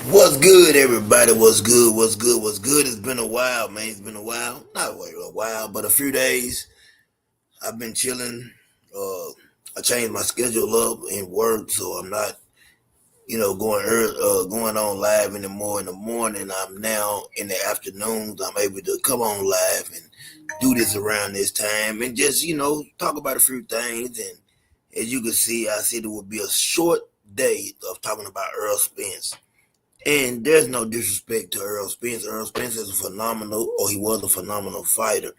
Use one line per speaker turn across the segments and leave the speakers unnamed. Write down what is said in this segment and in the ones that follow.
What's good, everybody? What's good? What's good? What's good? It's been a while, man. It's been a while. Not a while, but a few days. I've been chilling. Uh, I changed my schedule up in work, so I'm not, going on live anymore in the morning. I'm now in the afternoons. I'm able to come on live and do this around this time and just, talk about a few things. And as you can see, I said it would be a short day of talking about Earl Spence. And there's no disrespect to Earl Spence. Earl Spence is a phenomenal, or he was a phenomenal fighter.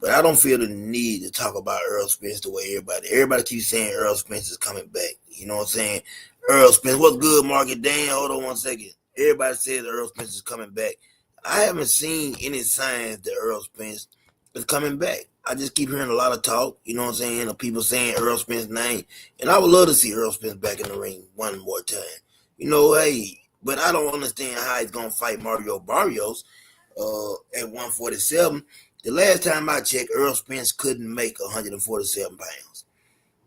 But I don't feel the need to talk about Earl Spence the way everybody keeps saying Earl Spence is coming back. You know what I'm saying? Earl Spence, what's good, Market Dan? Hold on 1 second. Everybody says Earl Spence is coming back. I haven't seen any signs that Earl Spence is coming back. I just keep hearing a lot of talk, you know what I'm saying, of people saying Earl Spence's name. And I would love to see Earl Spence back in the ring one more time. Hey, but I don't understand how he's gonna fight Mario Barrios at 147. The last time I checked, Earl Spence couldn't make 147 pounds.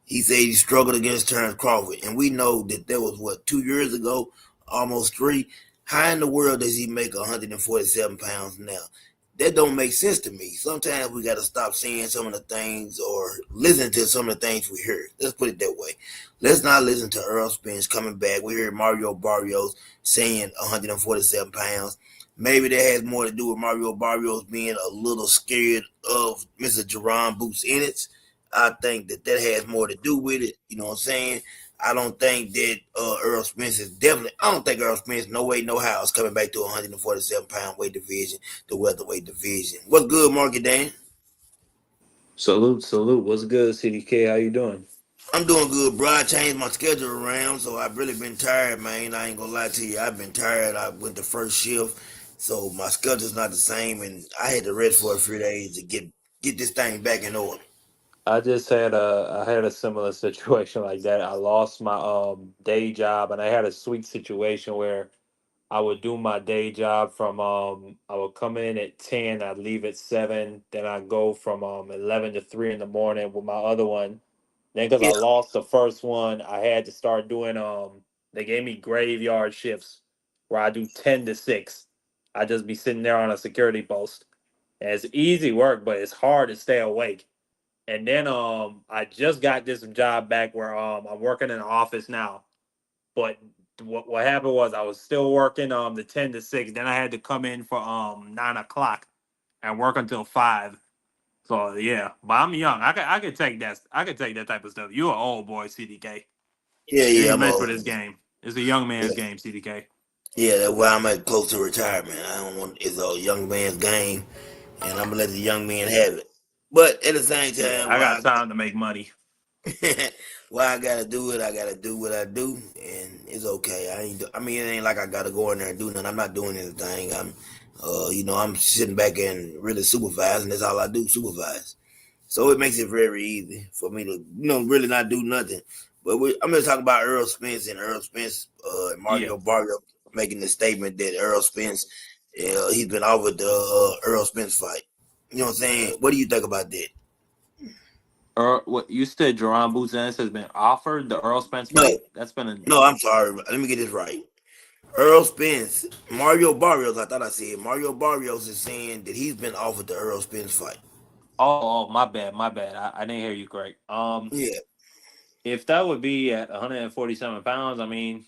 He said he struggled against Terrence Crawford, and we know that was what 2 years ago, almost three. How in the world does he make 147 pounds now? That don't make sense to me. Sometimes we got to stop saying some of the things or listen to some of the things we hear. Let's put it that way. Let's not listen to Earl Spence coming back. We heard Mario Barrios saying 147 pounds. Maybe that has more to do with Mario Barrios being a little scared of Mr. Jerron Boots Ennis. I think that has more to do with it. You know what I'm saying? I don't think that Earl Spence is definitely. I don't think Earl Spence, no way, no how, is coming back to 147-pound weight division, the welterweight division. What's good, Market Dan?
Salute, salute. What's good, CDK? How you doing?
I'm doing good, bro. I changed my schedule around, so I've really been tired, man. I ain't gonna lie to you. I've been tired. I went to first shift, so my schedule's not the same, and I had to rest for a few days to get this thing back in order.
I had a similar situation like that. I lost my day job, and I had a sweet situation where I would do my day job from I would come in at 10, I'd leave at 7, then I'd go from 11 to 3 in the morning with my other one. Then because I
Yeah,
lost the first one, I had to start doing they gave me graveyard shifts where I do 10 to 6. I just be sitting there on a security post. And it's easy work, but it's hard to stay awake. And then I just got this job back where I'm working in an office now. But what happened was I was still working the 10 to 6. Then I had to come in for 9 o'clock and work until 5. So yeah, but I'm young. I could take that. I could take that type of stuff. You're an old boy, CDK.
yeah,
You
yeah.
ain't
I'm
meant for
old.
this game. It's a young man's
Yeah,
game, CDK.
yeah. That's why I'm at close to retirement. I don't want it's a young man's game, and I'm gonna let the young man have it. But at the same
Yeah,
time,
I got time to make money.
why I gotta do it, I gotta do what I do, and it's okay. I mean, it ain't like I gotta go in there and do nothing. I'm not doing anything. I'm sitting back and really supervising. That's all I do, supervise. So it makes it very easy for me to, really not do nothing. But I'm gonna talk about Earl Spence and and
Yeah.
Mario Barrio making the statement that Earl Spence, he's been offered the Earl Spence fight. You know what I'm saying? What do you think about that?
What you said? Jerron Boots has been offered the Earl Spence
No,
fight. That's been a
no, I'm sorry. Let me get this right. Earl Spence, Mario Barrios, I thought I said Mario Barrios is saying that he's been offered the Earl Spence fight.
my bad, my bad. I didn't hear you correct.
Yeah,
If that would be at 147 pounds, I mean,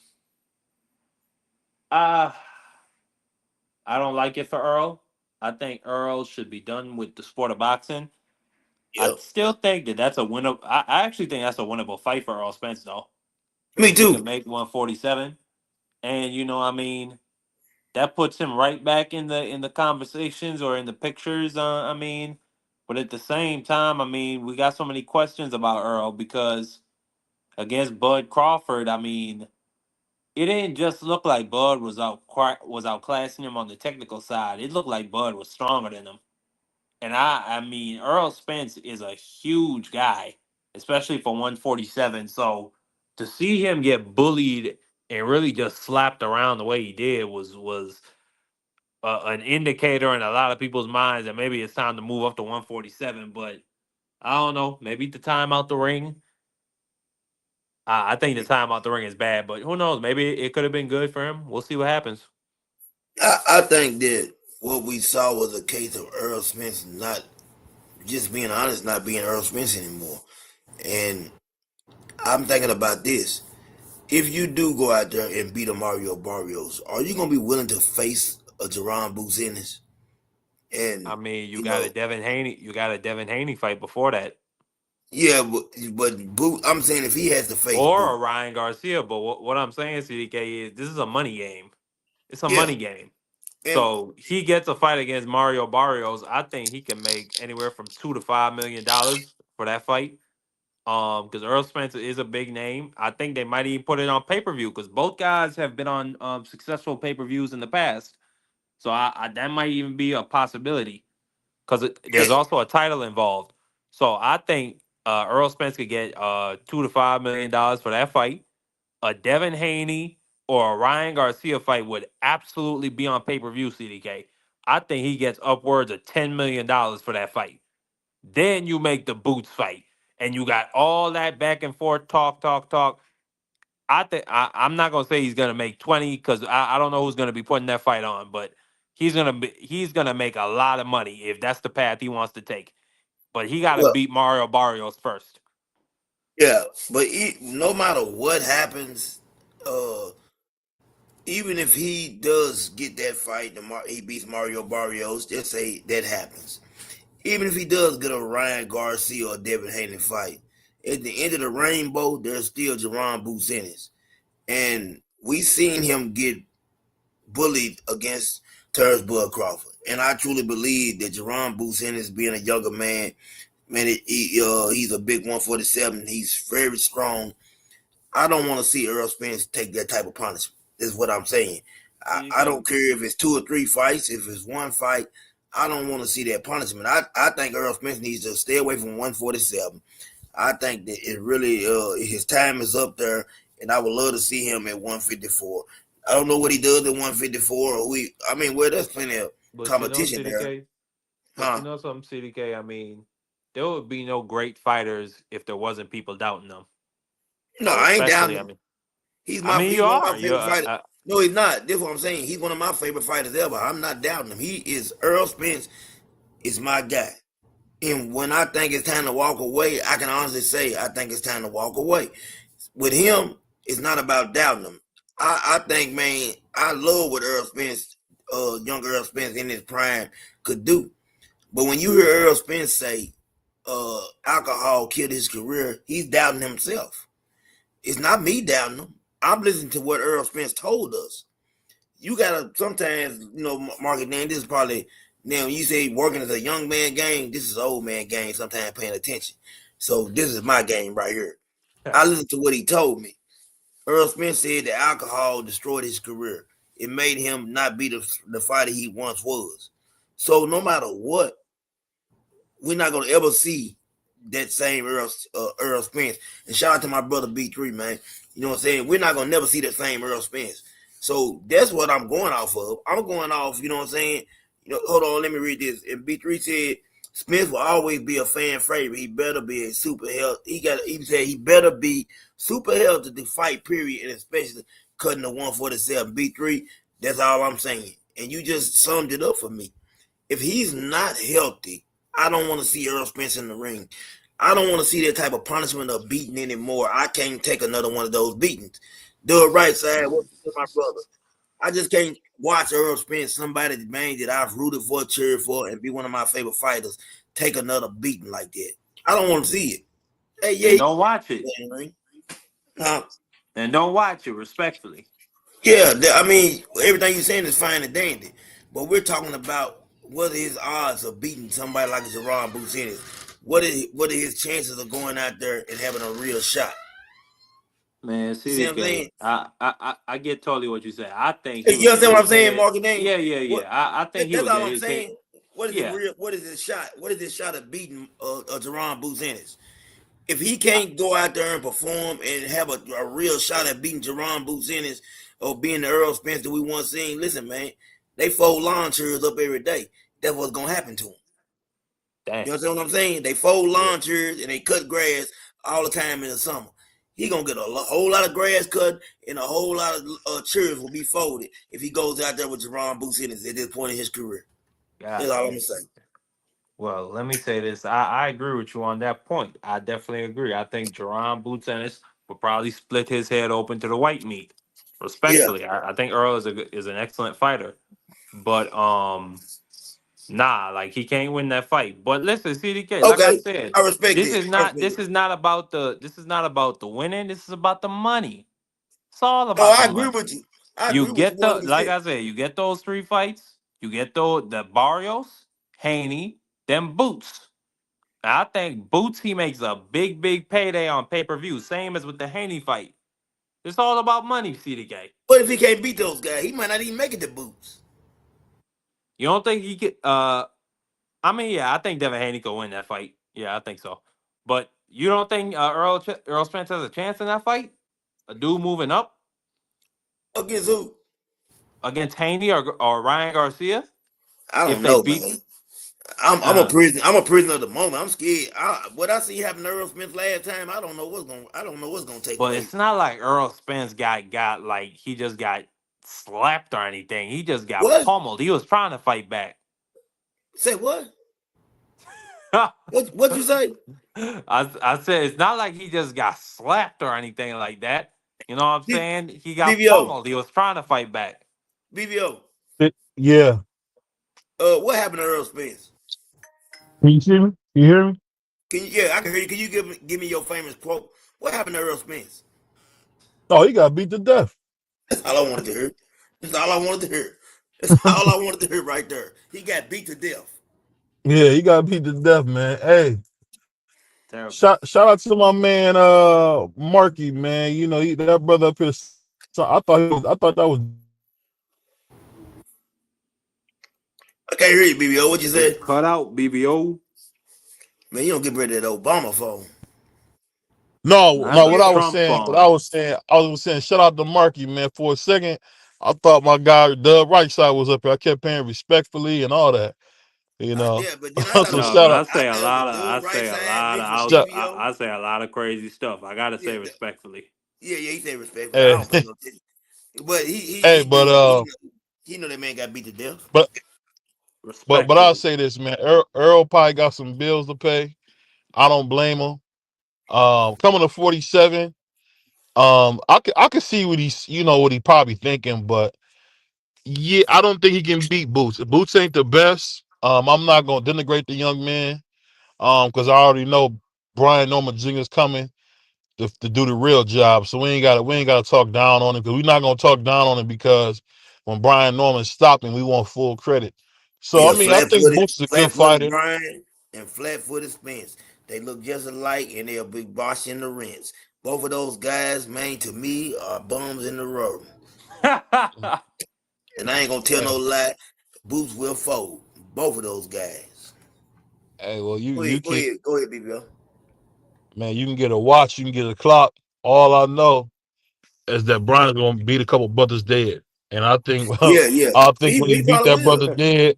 uh I don't like it for Earl. I think Earl should be done with the sport of boxing. I
yeah.
still think that's a winnable. I actually think that's a winnable fight for Earl Spence, though.
Me
If he
too.
can make 147, and I mean, that puts him right back in the conversations or in the pictures. I mean, but at the same time, I mean, we got so many questions about Earl because against Bud Crawford, I mean, it didn't just look like Bud was outclassing him on the technical side. It looked like Bud was stronger than him. And I mean, Earl Spence is a huge guy, especially for 147. So to see him get bullied and really just slapped around the way he did was an indicator in a lot of people's minds that maybe it's time to move up to 147. But I don't know, maybe the time out the ring. I think the time out the ring is bad, but who knows? Maybe it could have been good for him. We'll see what happens.
I think that what we saw was a case of Earl Spence not just being honest, not being Earl Spence anymore. And I'm thinking about this. If you do go out there and beat a Mario Barrios, are you gonna be willing to face a Jerron Boots Ennis?
I
And
mean,
you know,
You got a Devin Haney fight before that,
yeah, but Boot. I'm saying if he has to face
or
Boot,
a Ryan Garcia. But what I'm saying, CDK, is this is a money game. It's a
yeah,
money game.
and
So he gets a fight against Mario Barrios. I think he can make anywhere from $2 to $5 million for that fight. Because Earl Spencer is a big name. I think they might even put it on pay per view because both guys have been on successful pay per views in the past. So that might even be a possibility because
yeah,
there's also a title involved. So I think Earl Spence could get $2 to $5 million for that fight. A Devin Haney or a Ryan Garcia fight would absolutely be on pay per view. CDK. I think he gets upwards of $10 million for that fight. Then you make the Boots fight, and you got all that back and forth talk, talk, talk. I'm not gonna say he's gonna make 20 because I don't know who's gonna be putting that fight on, but he's gonna make a lot of money if that's the path he wants to take. But he got to
well,
beat Mario Barrios first.
yeah. But no matter what happens, uh, even if he does get that fight, he beats Mario Barrios. Just say that happens. Even if he does get a Ryan Garcia or Devin Haney fight, at the end of the rainbow, there's still Jerron Boots Ennis. And we seen him get bullied against Terrence Bud Crawford. And I truly believe that Jerron Boots Ennis, being a younger man, he's a big 147. He's very strong. I don't want to see Earl Spence take that type of punishment. Is what I'm saying. I
CDK,
don't care if it's 2 or 3 fights, if it's one fight. I don't want to see that punishment. I think Earl Spence needs to stay away from 147. I think that it really his time is up there, and I would love to see him at 154. I don't know what he does at 154, or I mean, well, there's plenty of
but
competition there,
You
huh?
know something, CDK. I mean, there would be no great fighters if there wasn't people doubting them.
No,
So
I ain't down
especially,
him.
you
He's one of my
are.
favorite fighters. No, he's not. This is what I'm saying. He's one of my favorite fighters ever. I'm not doubting him. He is Earl Spence is my guy. And when I think it's time to walk away, I can honestly say I think it's time to walk away. With him, it's not about doubting him. I think, man, I love what Earl Spence, young Earl Spence in his prime could do. But when you hear Earl Spence say alcohol killed his career, he's doubting himself. It's not me doubting him. I'm listening to what Earl Spence told us. You gotta sometimes, Market Dan, this is probably now when you say working as a young man game, this is an old man game, sometimes paying attention. So this is my game right here. I listened to what he told me. Earl Spence said that alcohol destroyed his career. It made him not be the fighter he once was. So no matter what, we're not gonna ever see that same Earl Spence. And shout out to my brother B3, man. You know what I'm saying? We're not gonna never see that same Earl Spence. So that's what I'm going off of. I'm going off, you know what I'm saying? Hold on, let me read this. And B3 said Smith will always be a fan favorite. He better be a super health. He said he better be super healthy to fight, period, and especially cutting the 147. B3, that's all I'm saying. And you just summed it up for me. If he's not healthy, I don't want to see Earl Spence in the ring. I don't want to see that type of punishment or beating anymore. I can't take another one of those beatings. Do it right side. What's my brother? I just can't watch Earl Spence, somebody, man, that I've rooted for, cheered for, and be one of my favorite fighters, take another beating like that. I don't want to see it. Hey,
and
yeah,
don't watch it.
huh?
And don't watch it respectfully.
Yeah, I mean, everything you're saying is fine and dandy, but we're talking about what are his odds of beating somebody like Jerron Boots Ennis? What are his chances of going out there and having a real shot?
Man,
You see what I'm saying?
CDK, I get totally what you said. I think he
You
would get
understand what I'm
his
saying,
head.
Marky Name?
Yeah, yeah,
What?
yeah. I think he
That's
would
all
get
I'm
his head.
saying. What is the
Yeah.
real? What is his shot? What is his shot of beating Jerron Boots Ennis? If he
I,
can't go out there and perform and have a real shot at beating Jerron Boots Ennis or being the Earl Spence that we once seen, listen, man, they fold lawn chairs up every day. That's what's gonna happen to him.
Damn.
You understand what I'm saying? They fold
Yeah.
lawn chairs and they cut grass all the time in the summer. he gonna get a whole lot of grass cut and a whole lot of chairs will be folded if he goes out there with Jerron Boots in at this point in his career. That's
God
all I'm
damn.
gonna say.
Well, let me say this. I agree with you on that point. I definitely agree. I think Jerron Blue Tennis will probably split his head open to the white meat.
Yeah.
Respectfully, I think Earl is an excellent fighter, but nah, like he can't win that fight. But listen, CDK, like I
Okay.
said,
I respect it. I respect
this
it.
is not about the winning. This is about the money. It's all
Oh,
about the
I agree
money.
with you. I
You
agree with you
get
one
the
hundred
like
percent.
I said, you get those three fights. You get the Barrios, Haney, them Boots. I think Boots he makes a big payday on pay per view. Same as with the Haney fight. It's all about money, CDK.
But if he can't beat those guys, he might not even make it to Boots.
You don't think he could? I mean, yeah, I think Devin Haney could win that fight. Yeah, I think so. But you don't think Earl Spence has a chance in that fight? A dude moving up
Against who?
against Haney or Ryan Garcia
I
if
don't
they
know,
beat.
man. I'm a
Uh,
prisoner. I'm a prisoner of the moment. I'm scared. What I see happen to Earl Smith last time, I don't know what's gonna take
but
place.
it's not like Earl Spence got like he just got slapped or anything. He just got
What?
pummeled. He was trying to fight back.
Say what? What you say?
I said it's not like he just got slapped or anything like that. You know what I'm
B-
saying? He got
BBO.
pummeled. He was trying to fight back.
BBO.
Yeah.
What happened to Earl Spence?
Can you see me? Can you hear me?
Can you? Yeah, I can hear you. Can you give me your famous quote? What happened to Earl Spence?
Oh, he got beat to death.
That's all I wanted to hear. That's all I wanted to hear. That's all I wanted to hear right there. He got beat to death.
Yeah, he got beat to death, man. Hey,
Terrible.
shout out to my man Marky, man. You know, that brother up here. So I thought that was
I can't hear you, BBO. What you
You
said?
cut out BBO.
Man, you don't get rid of that Obama phone.
Not
no,
the Trump
what I
phone.
was saying, shout out to Marky, man. For a second, I thought my guy Dub Right Side was up here. I kept paying respectfully and all that, you know.
Yeah, but then I thought
So
it
No,
was
but
shout out,
dude right side mixed with
shout,
BBO.
I say a lot of crazy stuff. I gotta
Yeah,
say respectfully.
yeah, he said respectfully. I
hey,
don't pay no attention. But he
hey,
he
but
do he know that man got beat to death.
but but I'll
Respectfully.
say this, man. Earl probably got some bills to pay. I don't blame him. Coming to 47, I could see what what he probably thinking, but yeah, I don't think he can beat Boots. Boots ain't the best. I'm not gonna denigrate the young man, because I already know Brian Norman Jr. is coming to do the real job. So we ain't gotta talk down on him because we're not gonna talk down on him because when Brian Norman stopped him, we want full credit. So I
Yeah,
mean, I think
flat-footed,
Boots is a good
flat-footed
fighter.
Brian and flat-footed Spence. They look just alike, and they'll be Bosch in the rinse. Both of those guys, man, to me, are bums in the road. And I ain't gonna tell no
Hey,
lie. Boots will fold. Both of those guys.
hey, well,
Go
you
ahead, go
can
ahead, go ahead, BBO.
man, you can get a watch, you can get a clock. All I know is that Brian's gonna beat a couple brothers dead. And I think
Yeah, yeah.
I think when he
He
beat
probably
that
will.
brother dead,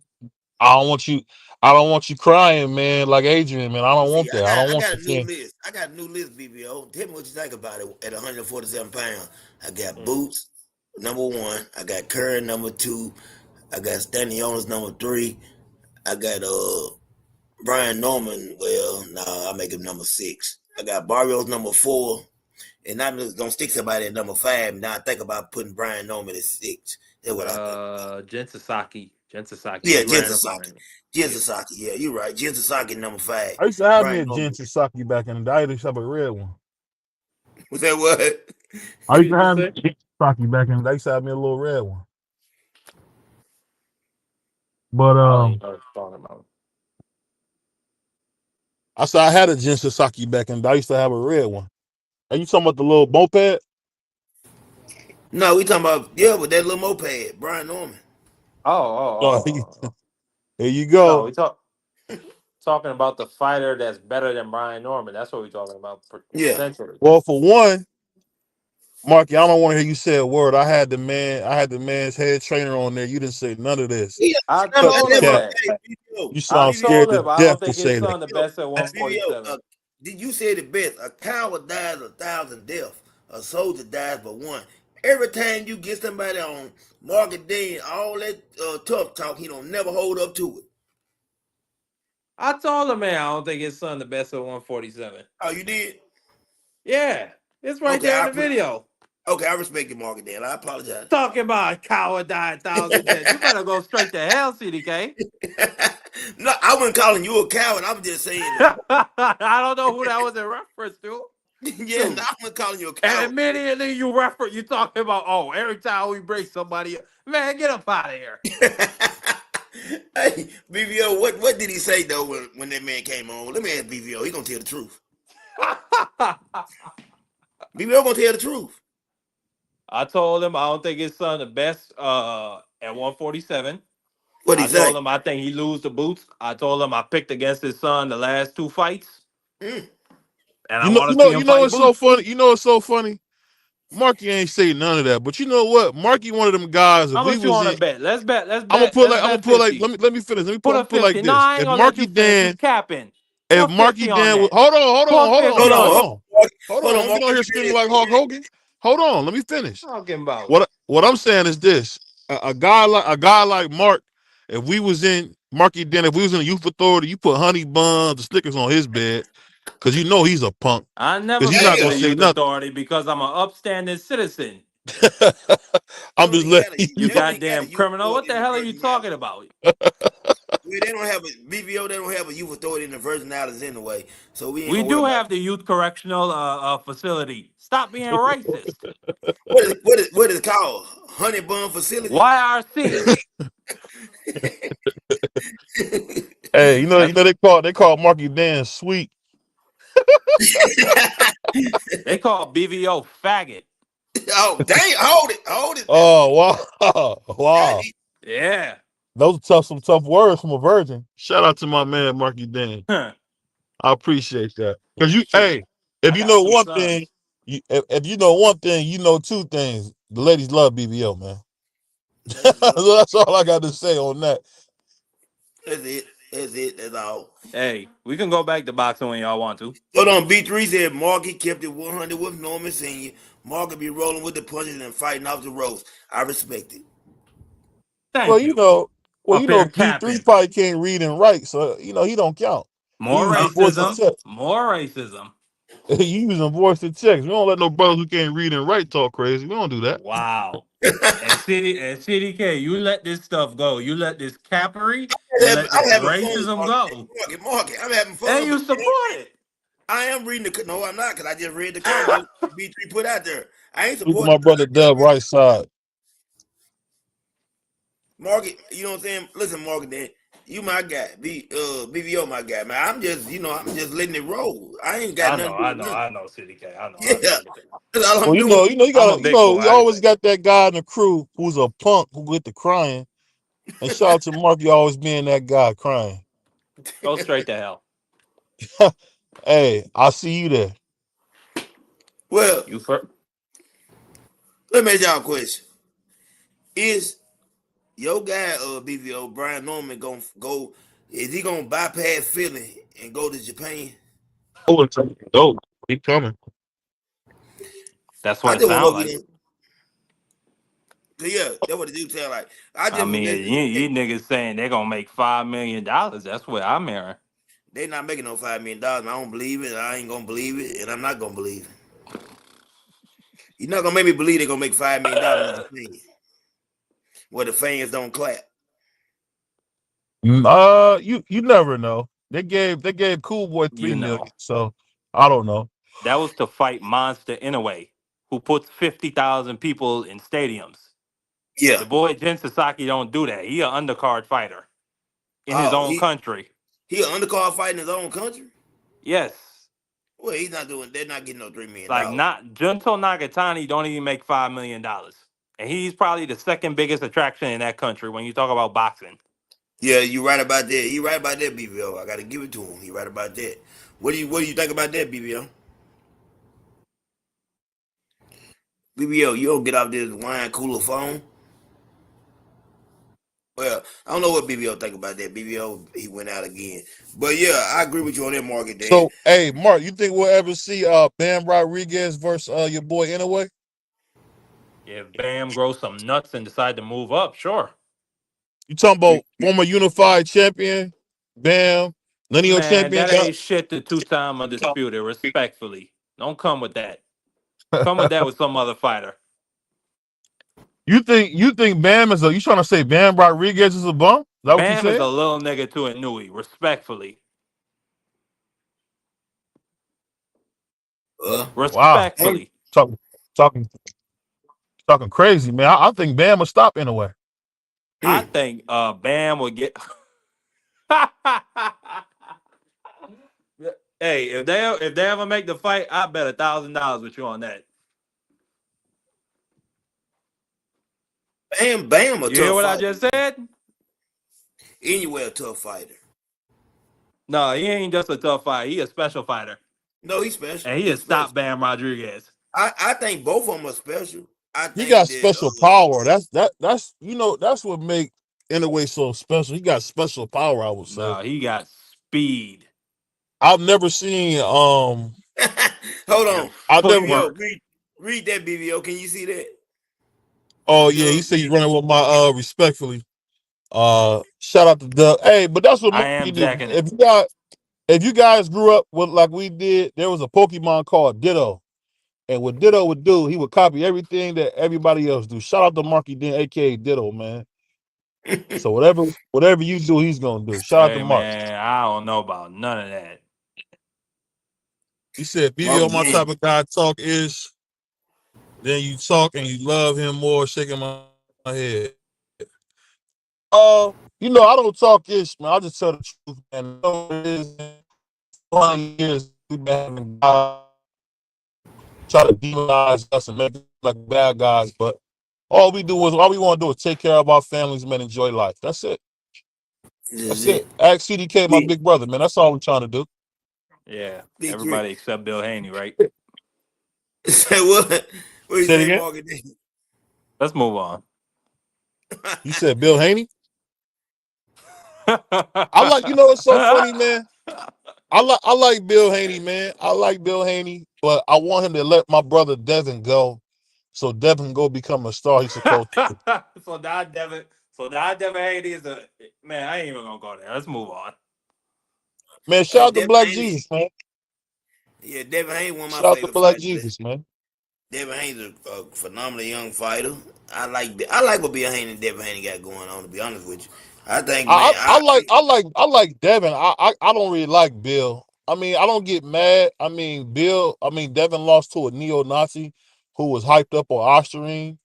I don't want you I don't want you crying, man, like Adrian, man. I don't
See,
want that. I don't
I
want
got
you
a new
saying,
list. I got a new list, BBO. Tell me what you think about it at 147 pounds. I got
Mm.
Boots, number one. I got Curry, number two. I got Stanley Jones, number three. I got Brian Norman. Well, nah, I make him number six. I got Barrios number four. And I'm just gonna stick somebody at number five. Now I think about putting Brian Norman at six. That's what I think.
Jen Sasaki. Jen Sasaki.
Yeah,
He
Jen
ran up on
Sasaki.
him.
Jen
Yeah.
Sasaki. Yeah, you're right. Jen Sasaki number five.
I used to have me
Brian
a
Norman.
Gin Sasaki back in the day. I used to have a red one.
Was that what?
I used to
What you
have me
say?
a Gin Sasaki back in the day. I used to have me a little red one. But
I don't even know what you're talking about.
I said I had a Gin Sasaki back in the day. I used to have a red one. Are you talking about the little moped?
No, we talking about with that little moped, Brian Norman.
Oh, oh,
Oh,
oh, oh.
there you
No,
go.
talking about the fighter that's better than Brian Norman. That's what we're talking about
Yeah.
potentially.
Well, for one, Marky, I don't want to hear you say a word. I had the man's head trainer on there. You didn't say none of this.
Yeah,
I
Cut
I
the
told him
never.
cap.
that.
Hey, BBO,
You
I
sound
BBO,
scared
told
to
him I don't
death to
think his
say that.
son the best at
BBO,
147.
Did you say it best? A coward dies 1,000 deaths. A soldier dies but one. Every time you get somebody on Market Day, all that tough talk, he don't never hold up to it.
I told him, man, I don't think his son the best at 147.
Oh, you did?
Yeah, it's right
Okay,
there in the video.
okay, I respect your Market Day. I apologize.
Talking about a coward died 1,000 deaths. You better go straight to hell, CDK.
No, I wasn't calling you a coward. I was just saying that.
I don't know who that was in reference to.
Yeah, no,
Shoot.
I wasn't calling you a
And
coward.
immediately you talking about, oh, every time we break somebody up. Man, get up out of here.
Hey, BVO, what did he say though when that man came on? Let me ask BVO. He gonna tell the truth. BVO gonna tell the truth.
I told him I don't think his son the best at 147.
What he
I
say?
told him I think he lose the boots. I told him I picked against his son the last two fights,
Mm.
and I want to see him fight
It's so
boots.
funny. You know, it's so funny. Marky ain't say none of that, but you know what? Marky one of them guys. If
How
we
much you
was
want to
in,
bet? Let's bet. Let's
I'm gonna
bet.
put
Let's
like I'm gonna
bet
put like
50.
let me finish.
Put a
Put like
50. No,
this.
I ain't gonna let you finish. You capping.
If
Put
Marky
50 on
Dan,
that.
hold
Put
on,
50
Hold on,
on it.
hold
hold
on.
on,
Don't get
Mark.
on
Let
here
me hear
screaming
this.
like
Let me
Hulk
hear this.
Hogan. Hold on, let me finish.
Talking about.
What I'm saying is this: a guy like Mark, if we was in Marky Den, if we was in the youth authority, you put honey buns, the stickers on his bed, because you know he's a punk,
I
because
never
he's
been
not
to
gonna
the
Damn.
say
youth
nothing.
authority because I'm an upstanding citizen.
I'm
You
just
ain't got
letting
it.
You
You ain't got a
goddamn
youth
criminal. What
authority
the
in the
hell are you
Virgin Islands.
talking about?
Well, they don't have a BVO. They don't have a youth authority in the Virgin Islands anyway, so we ain't
We
gonna worry
do
about
have the youth correctional facility. Stop being racist.
what is it called. Honey Bun Facility.
YRC.
Hey,
That's
they call Marky Dan sweet.
they call BVO faggot.
Oh dang! Hold it now.
Oh wow, wow.
Dang.
Yeah.
Those are some tough words from a virgin. Shout out to my man Marky Dan.
Huh.
I appreciate that. Cause
Shoot.
if
I
you
got
know
two
one thing,
sons.
if you know one thing, you know two things. The ladies love BBO, man.
Ladies love.
So that's all I got to say on that.
That's it. That's it. That's all.
Hey, we can go back to boxing when y'all want to.
Hold on, B3 said Marky kept it 100 with Norman Sr. Marky be rolling with the punches and fighting off the ropes. I respect it.
Well,
Thank
you
you.
know,
Up here
B3
capping.
probably can't read and write, so he don't count. We
More
using voice to
racism.
text.
More racism.
You using voice to text. We don't let no brothers who can't read and write talk crazy. We don't do that.
Wow. And CDK, you let this stuff go. You let this cappery, you let
I'm
this
having fun,
racism
Marky.
go.
Marky. I'm having
And
fun, but
you support it.
I am reading the. No, I'm not, because I just read the comments B3 put out there. I ain't
Look at
supporting
my
it, but
brother Dub right side.
Marky, you know what I'm saying? Listen, Marky, then you my guy. BVO my guy, man. I'm just letting it roll. I ain't got nothing to do with nothing.
I know, CDK. I know,
Yeah,
CDK.
that's all
Well,
I'm doing.
you
I'm a
gotta,
big boy.
we
I
always
respect it.
got that guy in the crew who's a punk who get to crying. And shout out to Marky always being that guy crying.
Go straight to hell.
Hey, I see you there.
Well,
You first.
let me ask y'all a question. Is your guy, BVO, Brian Norman, gonna go, is he gonna bypass Philly and go to Japan?
Oh, it's dope. He coming.
That's
I
what it
just want to
sounds
know if
like.
he done, 'cause yeah, that's what it do sound like. I
I
just was
mean,
letting
you niggas saying they're gonna make $5 million. That's what I'm hearing.
they not making no $5 million. I don't believe it. I ain't gonna believe it, and I'm not gonna believe it. You're not gonna make me believe they're gonna make $5 million in Japan where the fans don't clap.
You never know. They gave Cool Boy three
You
million,
know.
so I don't know.
That was to fight Monster Inoue, who puts 50,000 people in stadiums.
Yeah.
The boy Jen Sasaki don't do that. He an undercard fighter in his
Oh,
own country.
he an undercard fighting his own country.
Yes.
Well, he's not doing. They're not getting no $3 million.
Like not Junto Nagatani don't even make $5 million. And he's probably the second biggest attraction in that country when you talk about boxing.
Yeah, you right about that. He right about that, BBO. I gotta give it to him. He right about that. What do you think about that, BBO? BBO, you don't get off this wine cooler phone. Well, I don't know what BBO think about that. BBO he went out again, but yeah, I agree with you on that market. Then
So, hey, Mark, you think we'll ever see Bam Rodriguez versus your boy anyway?
If Bam grows some nuts and decide to move up, sure.
You talking about former unified champion, Bam, lineal
Man,
champion?
that ain't shit to two-time undisputed, respectfully. Don't come with that. Come with that with some other fighter.
You think Bam is a? You trying to say Bam Rodriguez is a bum? Is that what you
Bam is
said?
a little nigga to a Nui, respectfully.
uh,
Wow,
hey,
Respectfully.
talking talking talking crazy, man. I think Bam will stop anyway.
I think Bam would get Hey, if they ever make the fight, I bet $1,000 with you on that.
Bam, a
You hear
tough
what I
fighter.
just said?
Anyway, a tough fighter.
No, he ain't just a tough fighter. He a special fighter.
No, he's special.
And he
He's
has stopped
special.
Bam Rodriguez.
I think both of them are special. I
He
think
got
that
special power. That's that's what make Inouye so special. He got special power. I would say.
No, he got speed
I've never seen
hold
and
on,
I never.
BBO,
footwork.
read that BBO. Can you see that?
Oh yeah, he
Doug
said he's
read.
running with my respectfully. Shout out to Doug. Hey, but that's what
I
Marky
am
do.
jacking it.
If you guys grew up with like we did, there was a Pokemon called Ditto. And what Ditto would do, he would copy everything that everybody else do. Shout out to Marky Den, aka Ditto, man. So whatever you do, he's gonna do. Shout out to
Hey
Mark.
man, I don't know about none of that.
He said, BBO,
Market
my type
game.
of guy talk is then you talk and you love him more, shaking my head. I don't talk ish, man. I just tell the truth, man. It is 20 years we've been having guys try to demonize us and make us like bad guys, but all we want to do is take care of our families, man, enjoy life. That's it.
This is
That's it.
it.
Ask CDK, my
Big,
big brother, man. That's all we're trying to do.
Yeah,
big three.
everybody except Bill Haney, right?
Say what? What you
Say it
say,
again.
Market?
Let's move on.
You said Bill Haney. I like, it's so funny, man. I like Bill Haney, man. I like Bill Haney, but I want him to let my brother Devin go, so Devin can go become a star he's supposed to.
so now Devin, so now Devin Haney is a man. I ain't even gonna go there. Let's move on.
Man, shout out to
Devin
Black
Haney.
Jesus, man.
Yeah, Devin Haney, one of my
Shout out to
favorite
Black
fighters.
Jesus, man.
Devin Haney's a phenomenal young fighter. I like what Bill Haney and Devin Haney got going on. To be honest with you, I think man,
I like Devin. I don't really like Bill. I mean, I don't get mad. Devin lost to a neo-Nazi who was hyped up on Osterine.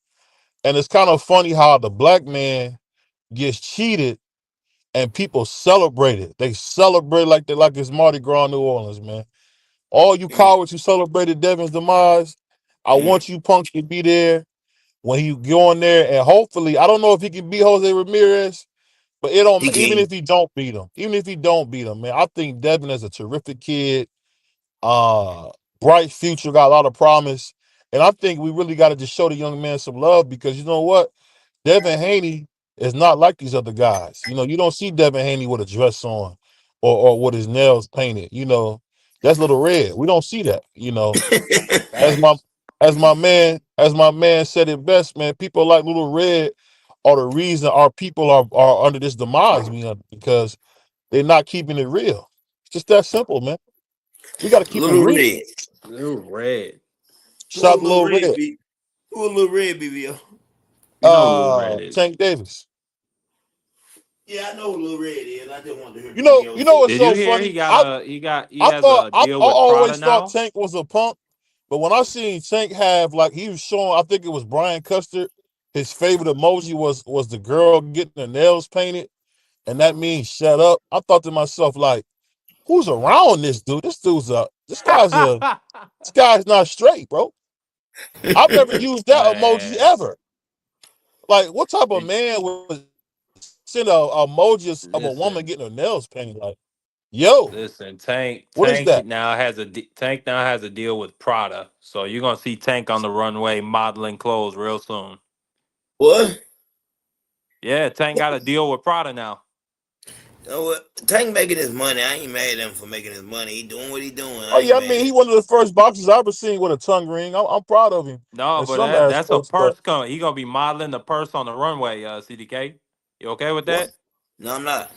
And it's kind of funny how the black man gets cheated and people celebrate it. They celebrate like it's Mardi Gras in New Orleans, man. All you cowards who celebrated Devin's demise, I want you punks to be there when he go in there, and hopefully, I don't know if he can beat Jose Ramirez, but it don't.
he
Even
can.
if he don't beat him, man, I think Devin is a terrific kid. Uh, Bright future, got a lot of promise, and I think we really got to just show the young man some love because you know what, Devin Haney is not like these other guys. You don't see Devin Haney with a dress on or with his nails painted. That's Little Red. We don't see that. As my
Facts.
as my man said it best, man. People like Little Red are the reason our people are under this demise, man, because they're not keeping it real. It's just that simple, man. We got to keep it
Little
real.
Red.
Little red.
Who a
Shot
little
Little
red
Red.
be? Who a little red BBO?
You know who Little Red is.
Tank Davis.
Yeah, I know who little red is. I just want to hear
You know,
BBO
you know
say
what's
Did you
so
hear
funny?
he got a he
I
has
thought
a
I
deal with Prada
always thought
now?
Tank was a punk, but when I seen Tank have like he was showing, I think it was Brian Custer, his favorite emoji was the girl getting her nails painted, and that means shut up. I thought to myself like, who's around this dude? This guy's not straight, bro. I've never used that emoji
Man,
ever. Like, what type of
it,
man would send a emoji of a woman
listen,
getting her nails painted? Like, yo,
listen. Tank
what is
Tank
that?
now has Tank now has a deal with Prada, so you're gonna see Tank on the runway modeling clothes real soon.
what?
Yeah, Tank got a deal with Prada now.
You know what? Tank making his money. I ain't mad at him for making his money. He doing what he doing.
Oh
I
yeah,
ain't
I
mad
mean
at
he
him.
one of the first boxers I ever seen with a tongue ring. I'm proud of him
No,
in
but
some
that's a
aspects, but
purse coming. He gonna be modeling the purse on the runway. CDK, you okay with
What?
that?
No, I'm not.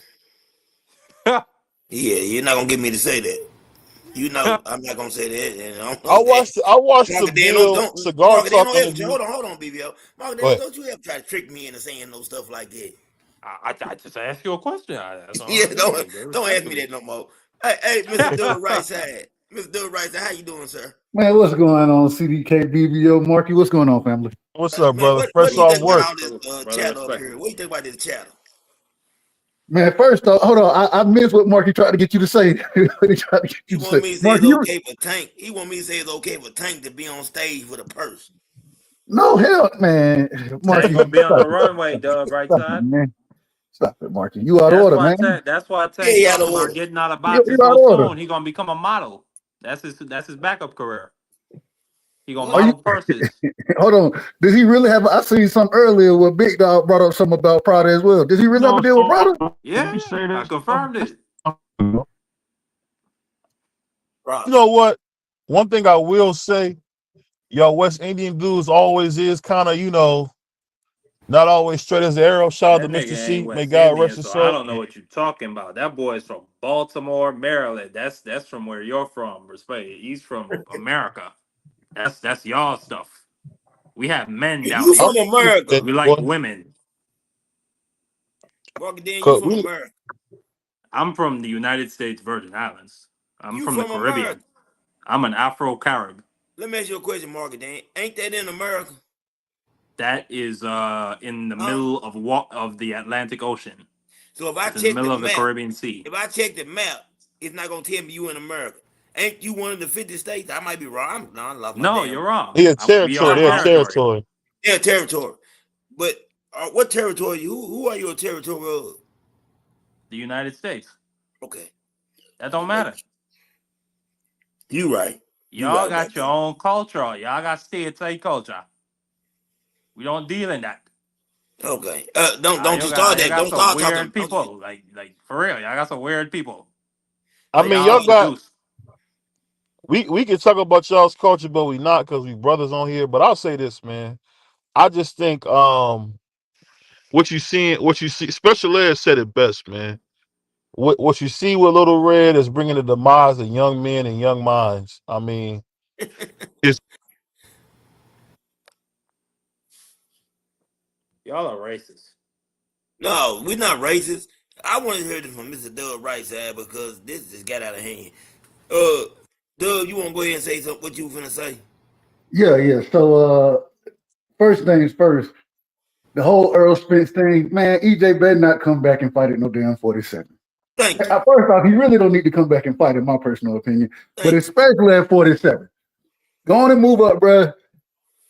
Yeah, you're not gonna get me to say that. You know, I'm not gonna say that, and I don't know that.
I watched the
Market Dan, don't
Bill
don't
cigar
Market Dan,
talk
don't ever
interview.
hold on, BBL. Market Dan,
But
don't you ever try to trick me into saying no stuff like that.
I just asked you a question. That's all
Yeah,
I did.
don't ask me
Respectfully.
that no more. Hey, Mr. Doug Right Side, Mr. Doug Right Side, how you doing, sir?
Man, what's going on, CDK, BBO, Marky? What's going on, family?
what's up,
Man,
brother?
what do
Fresh
you
off
think about
work.
all this
Brother,
chatter up here?
respectfully.
What do you think about this chatter?
Man, first off, hold on. I missed what Marky tried to get you to say. What he tried to get
He
you to
want
say.
me to say it's
Marky, you
okay for Tank. He want me to say it's okay for Tank to be on stage with a purse.
no hell, man.
Tank
Marky,
gonna be on the
stop it.
runway, Dub. Right
Stop it,
side.
man. Stop it, Marky. You out of
That's
order,
why
man.
Tank. That's why
Yeah,
Tank
he out
talking
of
about
order.
getting out of
You
boxing
out
so
of order.
soon. He gonna become a model. That's his backup career. He gonna
Are
What?
you
model purses.
hold on? Did he really have I seen some earlier where Big Dog brought up something about Prada as well. Does he really have a
No,
deal with Prada?
so
Yeah,
we say
I
this.
confirmed it.
You
Rob.
know what? One thing I will say, yo, West Indian dudes always is kind of, not always straight as the arrow. Shout out to
That
Mr.
nigga ain't
C. May
West
God
Indian,
rest his
so I
soul.
don't know what you're talking about. That boy's from Baltimore, Maryland. That's from where you're from. Respect. He's from America. That's y'all stuff. We have men down
You
I'm
from
here.
America.
that
We like
boy.
women.
Market Dan, you
'Cause
from
we,
America.
I'm from the United States Virgin Islands. I'm
You
from the
from America.
Caribbean. I'm an Afro Carib.
Let me ask you a question, Market Dan. Ain't that in America?
That is in the
Huh?
middle of the Atlantic Ocean.
So if I
It's in the
check the
middle of the
map,
Caribbean Sea.
if I check the map, it's not gonna tell me you in America. Ain't you one of the 50 states? I might be wrong. No, I lost my
No,
damn.
you're wrong.
he a
We are
territory.
a
They a
Uh-uh.
territory.
territory.
Yeah, territory. But what territory? Who are you a territory of?
The United States.
Okay,
That don't
just make
matter.
you right. You
Y'all
right about
got your
that.
own culture. Y'all got state culture. We don't deal in that.
Okay. Don't you start
Y'all
that.
got
Don't
some
start talking.
weird
Don't you
people. Like for real. Y'all got some weird people.
I
like
mean,
Y'all
y'all got
introduced.
we can talk about y'all's culture, but we not because we brothers on here. But I'll say this, man. I just think what you see, Special Ed said it best, man. What you see with Little Red is bringing the demise of young men and young minds. I mean, it's
Y'all are racist.
No, we're not racist. I want to hear this from Mr. Doug Right side because this just got out of hand. Uh, Doug, you want to go ahead and say something? What you finna say?
Yeah, yeah. So first things first, the whole Earl Spence thing, man, EJ better not come back and fight at no damn 47.
Thank you,
First off, he really don't need to come back and fight, in my personal opinion, but
thank you.
especially at 47. Go on and move up, bruh.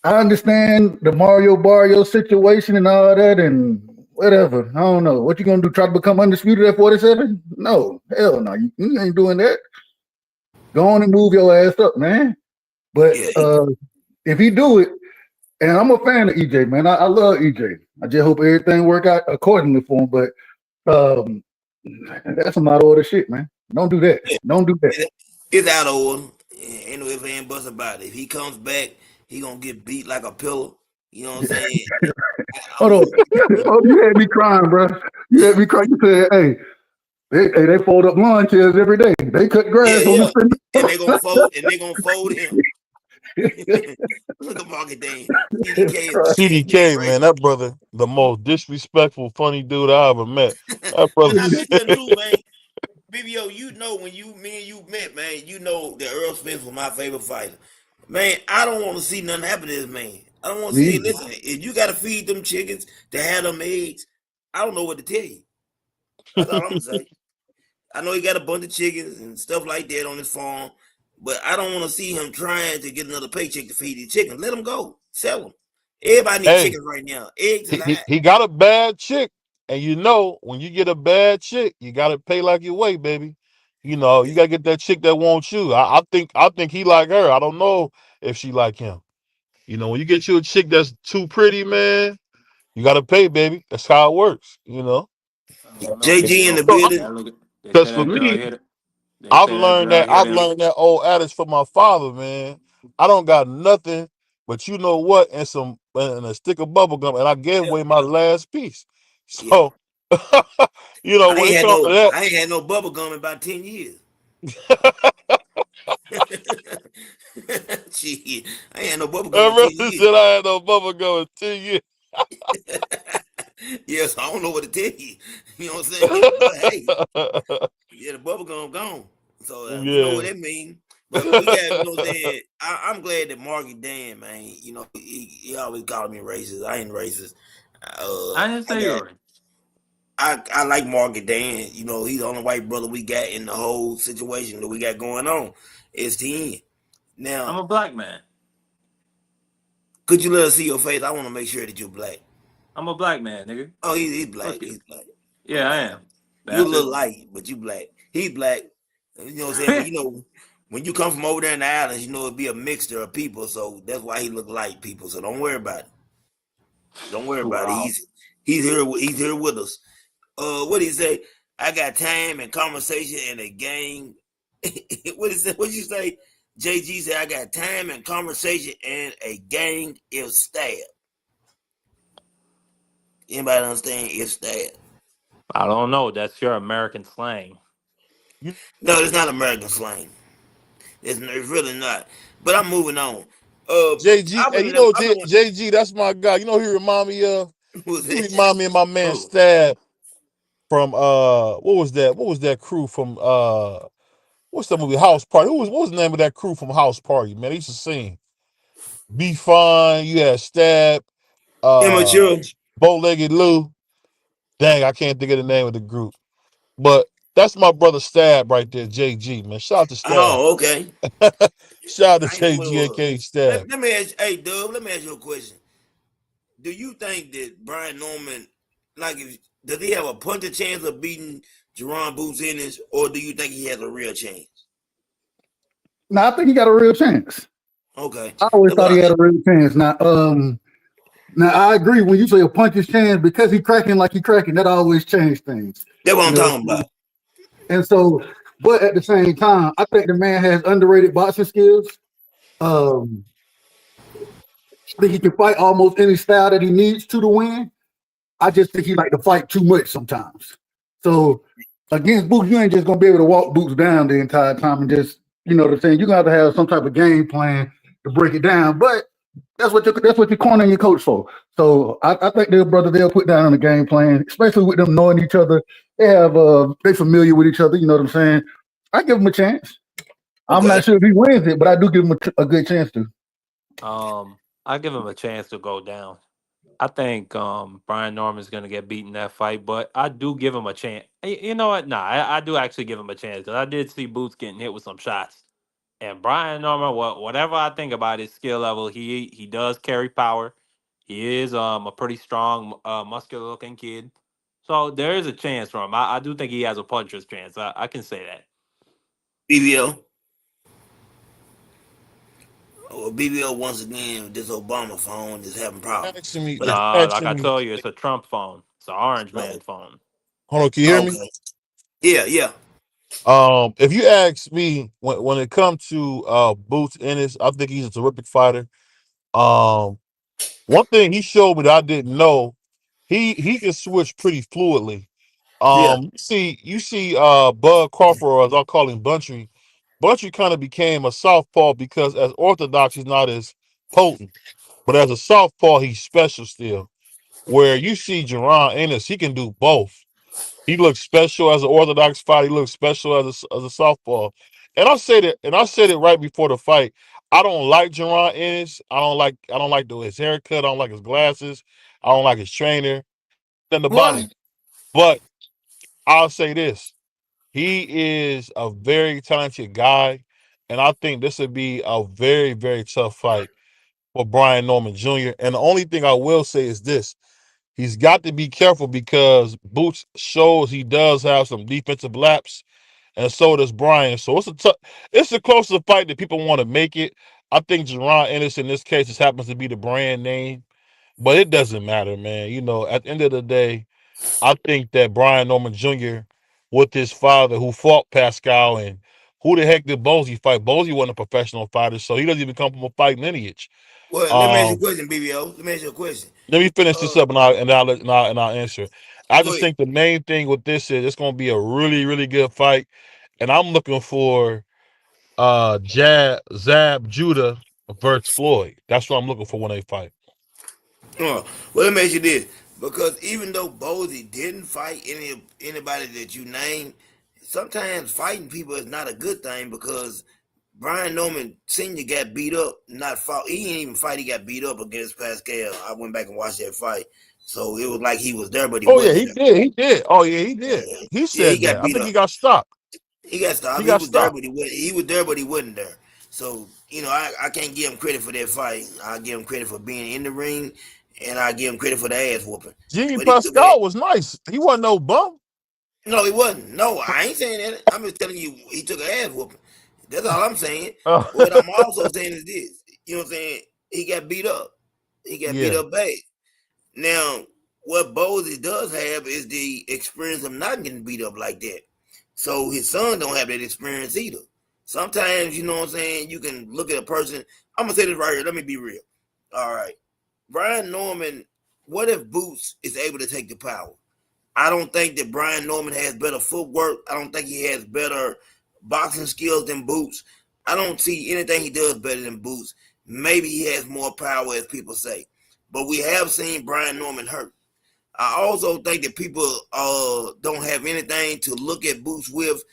I understand the Mario Barrio situation and all that, and whatever. I don't know. What you gonna do? Try to become undisputed at 47? No, hell no. You ain't doing that. Go on and move your ass up, man. But
Yeah,
if he do it, and I'm a fan of EJ, man. I love EJ. I just hope everything work out accordingly for him. But um, that's some out of order shit, man. Don't do that.
yeah.
Don't do that.
It's out of order. Ain't no if and buts about it. If he comes back, he gonna get beat like a pillow. You know what I'm saying?
Hold on. Oh, you had me crying, bro. You had me crying. You said, "Hey, they fold up lawn chairs every day. They cut
Yeah,
grass on
yeah. And they gonna
the
fold. And they gonna fold him. Look at Market Dan. CDK is being
CDK, man.
racist.
That brother, the most disrespectful, funny dude I ever met. That brother
And I
said,
bet you the truth, man. BBO, you know when me and you met, man, you know that Earl Spence was my favorite fighter. Man, I don't want to see nothing happen to this man. I don't want to see
Me,
it. Listen, if you got to feed them chickens to have them eggs, I don't know what to tell you. That's all I'm gonna say. I know he got a bunch of chickens and stuff like that on his farm, but I don't want to see him trying to get another paycheck to feed these chickens. Let them go, sell them. Everybody needs
"Hey,
chickens right now. Eggs is
he
high.
he got a bad chick, and when you get a bad chick, you gotta pay like your weight, baby. You gotta get that chick that wants you. I think he like her. I don't know if she like him. When you get you a chick that's too pretty, man. You got to pay, baby. That's how it works. You know.
I don't know.
JG in the
Well,
So,
building.
that look. They
because
say
for
that girl
me,
hit it. They
I've
say that
learned
girl
that
hit
I've
him.
learned that old adage from my father, man. I don't got nothing, but you know what, and a stick of bubble gum, and I gave
Yeah,
away my last piece.
yeah.
So, when it comes to that,
I ain't had no bubble gum in about 10 years. Shit, I ain't had no bubble gum
I
in ten
really
years.
said I had no bubble gum in 10 years.
Yes, I don't know what to tell you. You know what I'm saying? But hey, yeah, the bubble gum gone. So you know what
Yeah.
that mean. But we got, you know what I'm saying? I'm glad that Marky Dan, man, he always called me racist. I ain't racist.
I didn't
I
say
got
you're.
I like Marky Dan. You know, he's the only white brother we got in the whole situation that we got going on. It's the end.
I'm
Now,
a black man.
could you let us see your face? I want to make sure that you're black.
I'm a black man, nigga.
Oh, he's black.
Fuck you.
He's black.
Yeah, I
Okay.
am.
You a
Bastard.
little light, but you black. He black. You know what I'm saying? But when you come from over there in the islands, it'd be a mixture of people. So that's why he look like people. So don't worry about it. Don't worry about it.
Wow.
He's here. He's here with us. What did he say? I got time and conversation and a gang. What is that? What you say? JG said I got time and conversation and a gang if stab. Anybody understand if stab?
I don't know. That's your American slang.
You-
No, it's not American slang. It's really not. But I'm moving on.
JG,
I've
and
been, I've been,
JG, that's my guy. You know who he remind me of?
who's
He
that?
remind me of my man
Who?
Stab from what was that? What was that crew from what's that movie? House Party. What was the name of that crew from House Party, man? They used to sing. Be Fine, you had Stab, uh
Immature.
Bow Legged Lou. Dang, I can't think of the name of the group. But that's my brother Stab right there, JG, man. Shout out to Stab.
Oh, okay.
Shout out to
I ain't know what it
JG,
was.
aka Stab.
Let me ask, hey, Dub. Let me ask you a question. Do you think that Brian Norman, like, does he have a puncher chance of beating Jerron Boots Ennis, or do you think he has a real chance?
No, I think he got a real chance.
Okay,
I always
that's
thought
what
he
I,
had a real chance. Now I agree when you say a puncher's chance because he cracking like he cracking. That always changed things,
that's what
you
I'm
know.
talking about.
And so, but at the same time, I think the man has underrated boxing skills. Um, I think he can fight almost any style that he needs to win. I just think he like to fight too much sometimes. So against Boots, you ain't just gonna be able to walk Boots down the entire time and just, you know what I'm saying. You're gonna have some type of game plan to break it down. But that's what you're cornering your coach for. So I think their brother they'll put down on the game plan, especially with them knowing each other. They familiar with each other. You know what I'm saying. I give him a chance. I'm
Okay,
not sure if he wins it, but I do give him a good chance to.
I give him a chance to go down. I think Brian Norman's gonna get beaten that fight, but I do give him a chance. You know what? Nah, I do actually give him a chance because I did see Boots getting hit with some shots. And Brian Norman, whatever I think about his skill level, he does carry power. He is a pretty strong, muscular looking kid. So there is a chance for him. I do think he has a puncher's chance. I can say that.
BBL. Well, BBL once again with this Obama phone is having problems.
Asking me,
But
is
Like
asking
I
me.
told you, it's a Trump phone. It's an orange
oh,
man phone.
Hold on, can you hear me?
okay, yeah, yeah.
If you ask me, when it comes to Boots Ennis, I think he's a terrific fighter. Um, One thing he showed me that I didn't know, he can switch pretty fluidly.
Yeah.
You see Bud Crawford, or as I call him Buntry. Buntry kind of became a southpaw because as orthodox he's not as potent, but as a southpaw he's special still. Where you see Jerron Ennis, he can do both. He looks special as an orthodox fighter. He looks special as a southpaw. And I said it right before the fight. I don't like Jerron Ennis. I don't like his haircut. I don't like his glasses. I don't like his trainer. Nothing about him.
What?
But I'll say this: he is a very talented guy, and I think this would be a very very tough fight for Brian Norman Jr. And the only thing I will say is this: he's got to be careful because Boots shows he does have some defensive laps, and so does Brian. So it's a closer fight that people want to make it. I think Jerron Ennis in this case just happens to be the brand name, but it doesn't matter, man. You know, at the end of the day, I think that Brian Norman Jr. with his father who fought Pascal and who the heck did Bozy fight? Bozy wasn't a professional fighter, so he doesn't even come from a fighting lineage.
Well, let me ask you a
Um,
question, BBO. Let me ask you a question.
let me finish this
Uh,
up and I'll answer. I
Go
just
ahead.
think the main thing with this is it's going to be a really really good fight, and I'm looking for Zab Judah versus Floyd. That's what I'm looking for when they fight.
Well, let me ask you this. Because even though Bozy didn't fight anybody that you named, sometimes fighting people is not a good thing because Brian Norman Sr. got beat up, not fought. He didn't even fight. He got beat up against Pascal. I went back and watched that fight. So it was like he was there, but he
Oh yeah,
wasn't
he
there.
did. He did. Oh yeah, he did.
Yeah,
He
yeah, he
said
got
that. I
beat
think
up.
he got stopped.
He got
He
stopped. He
got
was there,
stopped.
but he was there, but he wasn't there. So I can't give him credit for that fight. I give him credit for being in the ring, and I give him credit for the ass whooping.
Jimmy
But he took it.
Pascal was nice. He wasn't no bum.
No, he wasn't. No, I ain't saying that. I'm just telling you he took an ass whooping. That's all I'm saying.
Uh,
But what I'm also saying is this. You know what I'm saying? He got beat up. He got beat
yeah.
up bad. Now, what Bozy does have is the experience of not getting beat up like that. So his son don't have that experience either. Sometimes, you know what I'm saying, you can look at a person. I'm gonna say this right here. Let me be real. All right. Brian Norman, what if Boots is able to take the power? I don't think that Brian Norman has better footwork. I don't think he has better boxing skills than Boots. I don't see anything he does better than Boots. Maybe he has more power, as people say. But we have seen Brian Norman hurt. I also think that people don't have anything to look at Boots with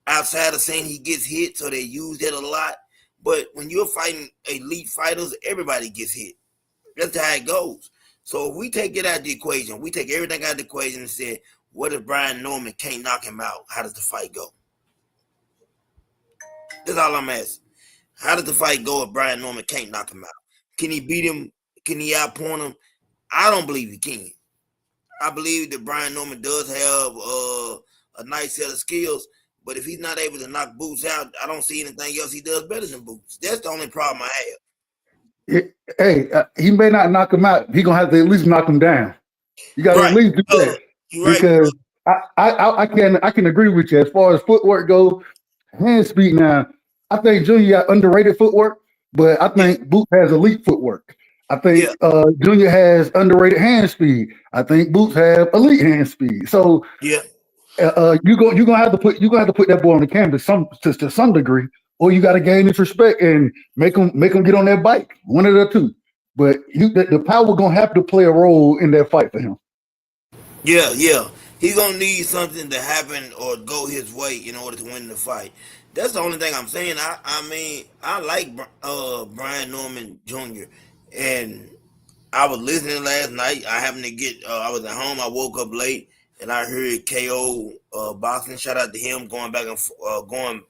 outside of saying he gets hit, so they use that a lot. But when you're fighting elite fighters, everybody gets hit. That's how it goes. So if we take it out of the equation, we take everything out of the equation and say, what if Brian Norman can't knock him out? How does the fight go? That's all I'm asking. How does the fight go if Brian Norman can't knock him out? Can he beat him? Can he outpoint him? I don't believe he can. I believe that Brian Norman does have a nice set of skills, but if he's not able to knock Boots out, I don't see anything else he does better than Boots. That's the only problem I have.
Hey, he may not knock him out. He gonna have to at least knock him down. You got to at
Right.
least do that
You're right.
because I can agree with you as far as footwork goes. Hand speed now, I think Junior got underrated footwork, but I
Yeah.
think Boots has elite footwork. I think
Yeah.
Junior has underrated hand speed. I think Boots have elite hand speed. So
Yeah.
you're gonna have to put that boy on the canvas to some degree, or you got to gain his respect and make him get on that bike. One of the two. But the power gonna have to play a role in that fight for him.
Yeah, yeah. He's gonna need something to happen or go his way in order to win the fight. That's the only thing I'm saying. I mean, I like Brian Norman Jr. and I was listening last night. I happened to get. I was at home. I woke up late and I heard KO boxing. Shout out to him going back and going.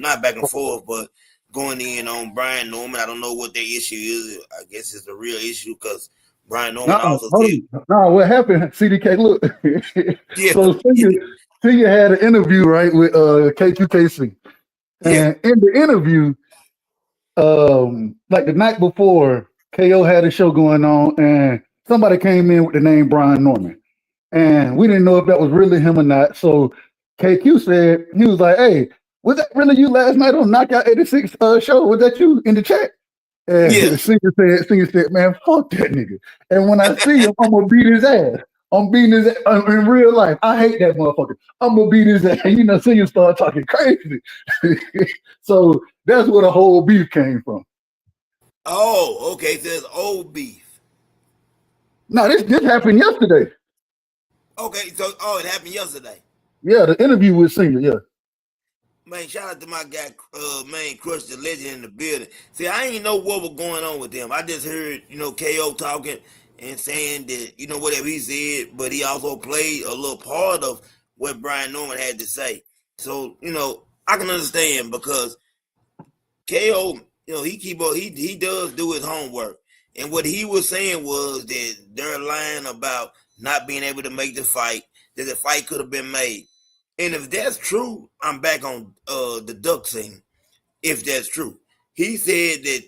Not back and forth, but going in on Brian Norman. I don't know what their issue is. I guess it's a real issue because Brian Norman
No,
also
hold
said,
on. No, what happened? CDK, look.
"Yeah,
So Senior had an interview right with K2KC,
yeah,
and in the interview, like the night before, KO had a show going on, and somebody came in with the name Brian Norman, and we didn't know if that was really him or not. So KQ said he was like, "Hey, was that really you last night on Knockout 86 show? Was that you in the chat?" And
yeah."
the singer said, "Man, fuck that nigga. And when I see him, I'm gonna beat his ass. I'm beating his ass in real life. I hate that motherfucker. I'm gonna beat his ass." Singer started talking crazy. So that's where the whole beef came from.
Oh, okay. So it's old beef.
Now this happened yesterday.
Okay, so it happened yesterday.
Yeah, the interview with Singer. Yeah.
Man, shout out to my guy, man, Crush the Legend in the building. See, I ain't know what was going on with them. I just heard, KO talking and saying that, whatever he said, but he also played a little part of what Brian Norman had to say. So, I can understand because KO, he does do his homework. And what he was saying was that they're lying about not being able to make the fight, that the fight could have been made. And if that's true, I'm back on the duck thing. If that's true, he said that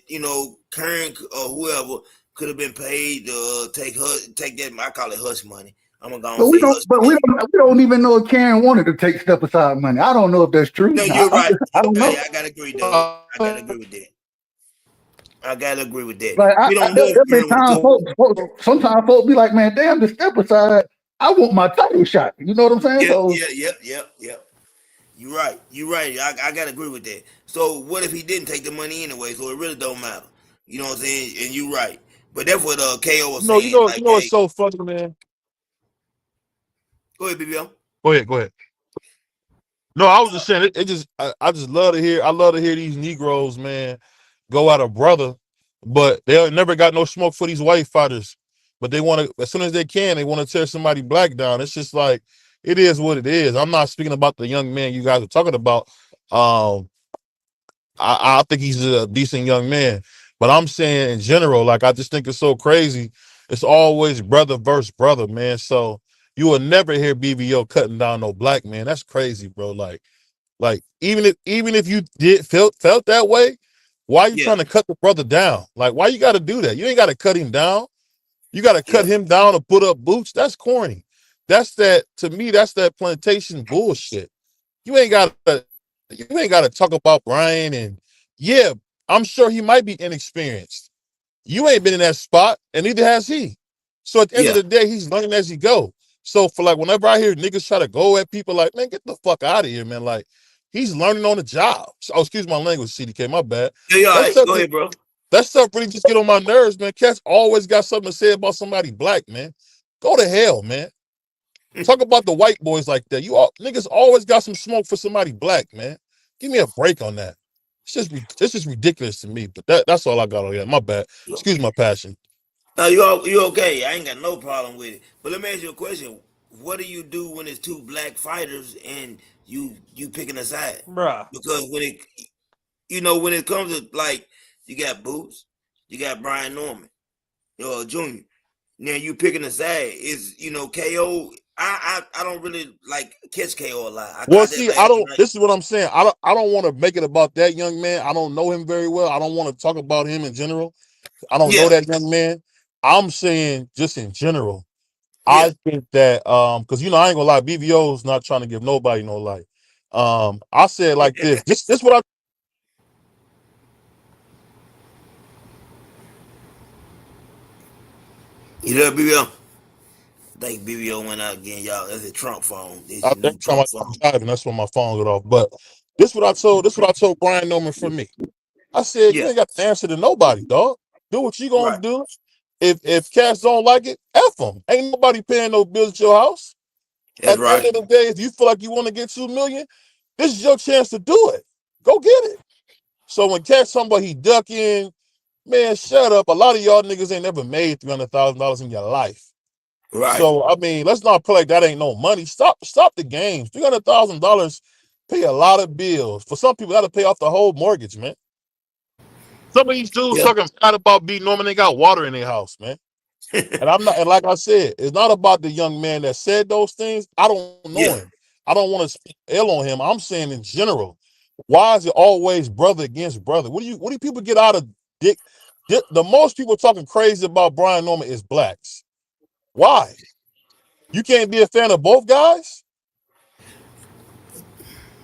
Kern or whoever could have been paid to take that. I call it hush money. I'm gonna go and
But we
say
don't.
hush
But
money.
we don't even know if Karen wanted to take step aside money. I don't know if that's true.
No, you're right.
I
You're
don't
right.
know.
I gotta agree, Doug. I gotta agree with that. I gotta agree with that.
Like
We don't know if
there been
Karen would
times,
took.
sometimes folks be like, "Man, damn, the step aside. I want my title shot." You know what I'm saying?
Yeah,
So
yeah, yeah, yeah, yeah. You're right. You're right. I gotta agree with that. So what if he didn't take the money anyway? So it really don't matter. You know what I'm saying? And you're right. But that's what KO was saying.
You
Like,
know, it's
hey,
so funny, man.
go ahead, BBL.
Go ahead, go ahead. No, I was just saying it just I just love to hear. I love to hear these Negroes, man, go at a brother, but they never got no smoke for these white fighters. But they want to, as soon as they can, they want to tear somebody black down. It's just like it is what it is. I'm not speaking about the young man you guys are talking about. Um, I think he's a decent young man, but I'm saying in general, like I just think it's so crazy. It's always brother versus brother, man. So you will never hear BBO cutting down no black man. That's crazy, bro. Like even if you did felt that way, why are you
Yeah,
trying to cut the brother down? Like why you got to do that? You ain't got to cut him down. You got to cut
yeah,
him down to put up boots. That's corny. That's that to me. That's that plantation bullshit. You ain't got to. You ain't got to talk about Brian and yeah. I'm sure he might be inexperienced. You ain't been in that spot, and neither has he. So at the end of
yeah,
the day, he's learning as he go. So for like whenever I hear niggas try to go at people like, man, get the fuck out of here, man. Like he's learning on the job. So, oh, excuse my language, CDK, my bad.
yeah. You all
That
right?
stuff
Go
just
ahead, bro.
that stuff really just get on my nerves, man. Cats always got something to say about somebody black, man. Go to hell, man. Talk about the white boys like that. You all niggas always got some smoke for somebody black, man. Give me a break on that. It's just ridiculous to me. But that's all I got on that. My bad. Excuse my passion.
No, you okay? I ain't got no problem with it. But let me ask you a question. What do you do when it's two black fighters and you picking a side?
Bruh.
Because when it comes to like you got Boots, you got Brian Norman, Junior. Now you picking a side is KO. I don't really like catch KO a lot. I
Well,
caught that
see, I
last
don't.
night.
This is what I'm saying. I don't want to make it about that young man. I don't know him very well. I don't want to talk about him in general. I don't know
Yeah,
that young man. I'm saying just in general.
yeah.
I think that because I ain't gonna lie, BVO's not trying to give nobody no light. I said like this. This what I
You know BBO? I think BBO went out again, y'all. That's a Trump phone. This
every
new
time
Trump
I'm
phone.
driving, that's when my phone get off. But this what I told Brian Norman for me. I said, you
Yeah,
ain't got to answer to nobody, dog. Do what you gonna
right.
do. If cats don't like it, F them. Ain't nobody paying no bills at your house.
That's
At the end
right.
of the day, if you feel like you want to get 2 million, this is your chance to do it. Go get it. So when cats somebody he ducking, man, shut up. A lot of y'all niggas ain't never made $300,000 in your life.
Right.
So I mean, let's not play like that ain't no money. Stop the games. $300,000 pay a lot of bills. For some people, that'll pay off the whole mortgage, man. Some of these dudes
Yeah.
talking bad about being Norman, they got water in their house, man. And I'm not, and like I said, it's not about the young man that said those things. I don't know him.
Yeah.
I don't want to speak ill on him. I'm saying in general, why is it always brother against brother? What do people get out of dick? The most people talking crazy about Brian Norman is blacks. Why? You can't be a fan of both guys?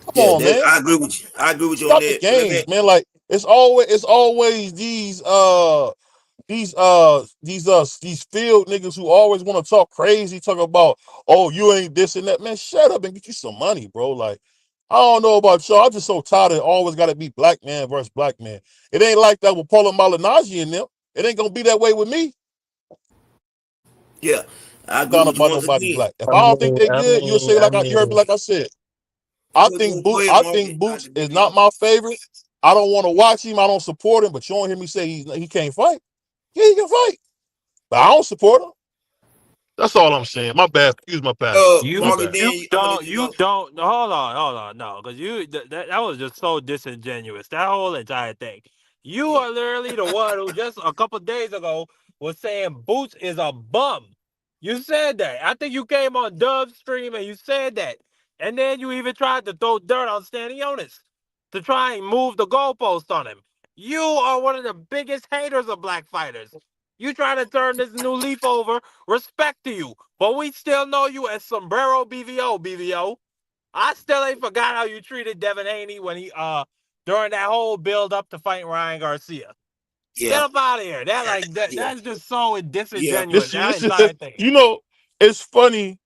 Come
Yeah.
on, man.
I agree with you. I agree with you on
Stop the
that. But let me.
games, man. Like it's always these field niggas who always want to talk crazy, talk about, oh, you ain't this and that. Man, shut up and get you some money, bro. Like, I don't know about y'all. I'm just so tired of always gotta be black man versus black man. It ain't like that with Paula Malignaggi and them. It ain't gonna be that way with me.
Yeah. I agree
Down
with you
about
once
nobody
again.
black. If I don't think they good, you'll say like you heard me like I said.
Go ahead,
I
Mark.
think Boots
Dr.
is not
BBL.
my favorite. I don't want to watch him. I don't support him, but you don't hear me say he can't fight. Yeah, he can fight. But I don't support him. That's all I'm saying. My bad. Excuse my passion. My
You
Mark, and
bad.
then I'm gonna let you
you
go.
don't hold on, no, because that was just so disingenuous. That whole entire thing. You
Yeah.
are literally the one who just a couple days ago was saying Boots is a bum. You said that. I think you came on Dove's stream and you said that, and then you even tried to throw dirt on Stanionis to try and move the goalpost on him. You are one of the biggest haters of black fighters. You trying to turn this new leaf over? Respect to you, but we still know you as Sombrero BVO. BVO. I still ain't forgot how you treated Devin Haney when he during that whole build up to fight Ryan Garcia. Get
Yeah,
up out of here. That like that
yeah,
that's just so
yeah.
disingenuous.
This,
That
this is,
entire thing.
you know, it's funny.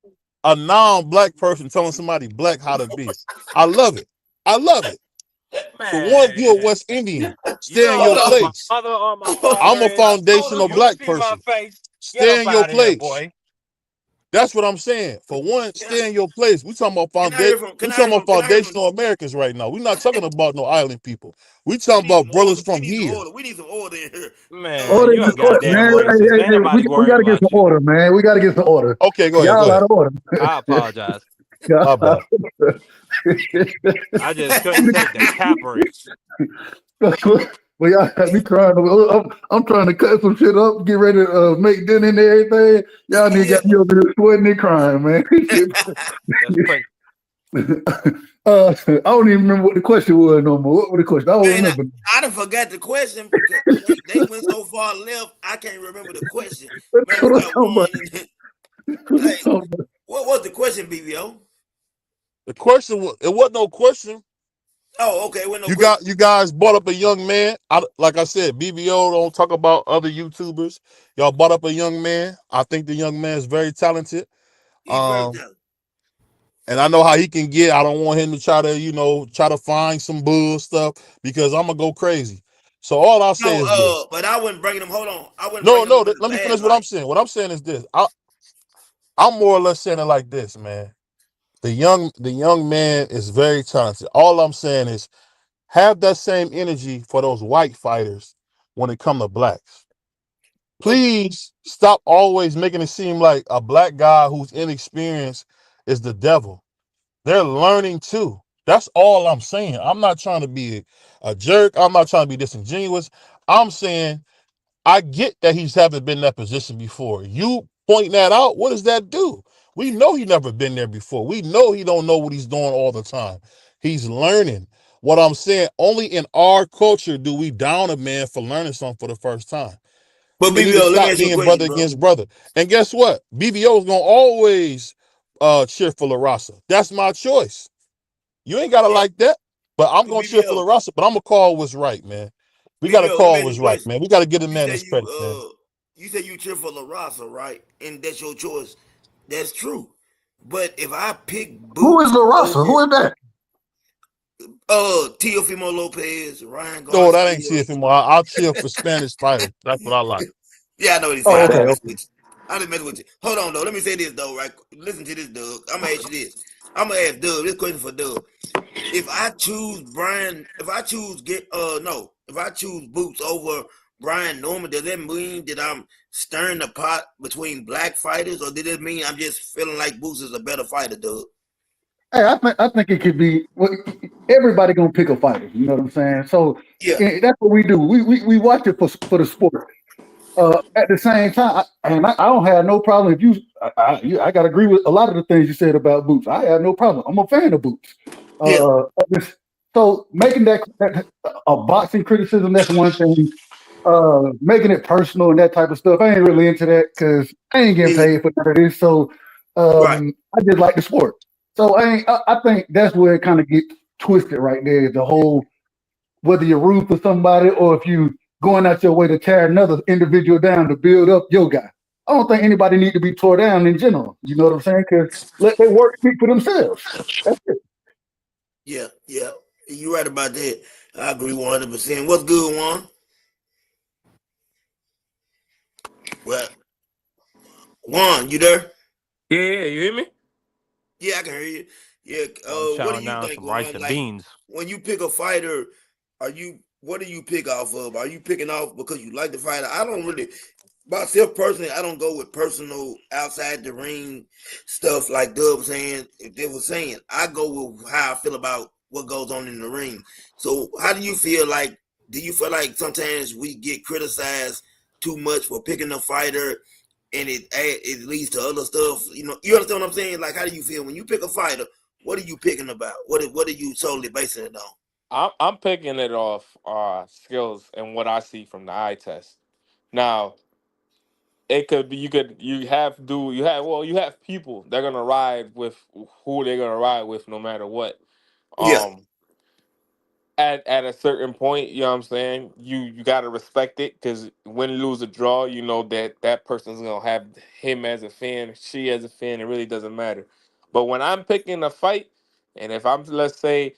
A non-black person telling somebody black how to be. I love it. I love it. For one, you're a
Man,
West Indian.
you
Stay in
don't
your
Hold
know who my
on.
place.
mother or my
Hold
I'm
father
a
is.
foundational
You
black
see my
person.
face. Get
Stay
up
in your
out of here,
place.
boy.
That's what I'm saying. For one,
Can I
stay in your place. We talking about
can I hear
foundation.
from
We
can I hear
talking about
from can I hear from
foundational Americans right now. We're not talking about no island people. We
we
talking
need
about
some
brothers
order. We
from
need some
here.
order. We need some order in here.
Man,
Order,
you a
order,
goddamn
man. Hey,
racist.
hey,
Ain't
hey,
nobody
we
worried
got to get some
about you.
order, man. We got to get some order.
Okay, go ahead. Go
Y'all out
ahead.
of order.
I apologize.
Y'all
My
out
bad.
of
I just couldn't take the capery.
order. Well, y'all had me crying. I'm trying to cut some shit up, get ready to make dinner and everything. Y'all nigga
Yeah.
got me over here sweating and crying, man.
Just put
I don't even remember what the question was no more. What was the question? I don't
Man,
remember.
I done forgot the question because they went so far left. I can't remember the question.
That's
Man, we
what I'm
got
talking about.
one.
That's what I'm
Hey,
talking about.
what was the question, BBO?
The question was, it wasn't no question.
Oh, okay. Well, no
You
question.
got, you guys brought up a young man. Like I said, BBO don't talk about other YouTubers. Y'all brought up a young man. I think the young man is very talented.
He's very
Um,
talented.
and I know how he can get. I don't want him to try to, try to find some bull stuff because I'm gonna go crazy. So all I'll say
No,
is this.
but I wouldn't bring him. Hold on, I wouldn't
No,
bring him
no,
up in a
let me
bad
finish what I'm
light.
saying. What I'm saying is this. I'm more or less saying it like this, man. The young man is very talented. All I'm saying is have that same energy for those white fighters when it come to blacks.
Oh,
Please stop always making it seem like a black guy who's inexperienced is the devil. They're learning too. That's all I'm saying. I'm not trying to be a jerk. I'm not trying to be disingenuous. I'm saying I get that he's haven't been in that position before. You point that out, what does that do? We know he never been there before. We know he don't know what he's doing all the time. He's learning. What I'm saying, only in our culture do we down a man for learning something for the first time.
but
They need to
BBO, let me
stop
ask you a
being
question,
brother
bro.
against brother. And guess what? BBO is gonna always cheer for La Raza. That's my choice. You ain't gotta
Right,
like that, but I'm
but
gonna cheer for La Raza. But I'm gonna call what's right, man. We gotta
BBO, let me
call
ask you
what's
a
right,
question.
man. We gotta get a
You
man
say
his credit, man.
you say you cheer for La Raza, right? And that's your choice. That's true. But if I pick
Who is
Boots
La Raza?
over
Who is that?
Teofimo Lopez, Ryan
No, that ain't
Garcia.
cheer for more. I'll cheer for Spanish fighters. That's what I like.
Yeah, I know what he's saying.
Oh,
I
okay,
just mess
okay.
with you. I just mess with you. Hold on though. Let me say this though, right? Listen to this, Doug. I'm gonna ask you this. I'm gonna ask Doug this question for Doug. If I choose get no, if I choose Boots over Brian Norman, does that mean that I'm stirring the pot between black fighters, or did it mean I'm just feeling like Boots is a better fighter, Doug?
Hey, I think it could be. Well, everybody gonna pick a fighter. You know what I'm saying? So
Yeah,
that's what we do. We watch it for the sport. At the same time, I don't have no problem if you. I got to agree with a lot of the things you said about Boots. I have no problem. I'm a fan of Boots.
yeah,
Uh, so making that a boxing criticism, that's one thing. Making it personal and that type of stuff, I ain't really into that because I ain't getting
yeah.
paid for none of this. So
Right.
I just like the sport. So I think that's where it kind of gets twisted right there. The whole whether you're root for somebody or if you going out your way to tear another individual down to build up your guy. I don't think anybody need to be tore down in general. You know what I'm saying? Because let their work speak for themselves. That's it.
Yeah, yeah. You're right about that. I agree 100%. What's good, Juan? Well, Juan, you there?
Yeah, yeah, you hear me?
Yeah, I can hear you. Yeah.
Oh, I'm
What do
chowing
you
down
think,
some rice
Juan?
and
Like
beans.
when you pick a fighter, are you what do you pick off of? Are you picking off because you like the fighter? I don't really myself personally, I don't go with personal outside the ring stuff like Dub was saying. If they were saying, I go with how I feel about what goes on in the ring. So, how do you feel like? Do you feel like sometimes we get criticized too much for picking a fighter, and it leads to other stuff? You understand what I'm saying? Like, how do you feel when you pick a fighter? What are you picking about? What are you solely basing it on?
I'm picking it off skills and what I see from the eye test. Now, it could be you have do you have well you have people they're gonna ride with who they're gonna ride with no matter what.
Yeah,
Um, at a certain point, you know what I'm saying? You got to respect it because win, lose, or draw, you know that that person's gonna have him as a fan, she as a fan. It really doesn't matter. But when I'm picking a fight, and if I'm let's say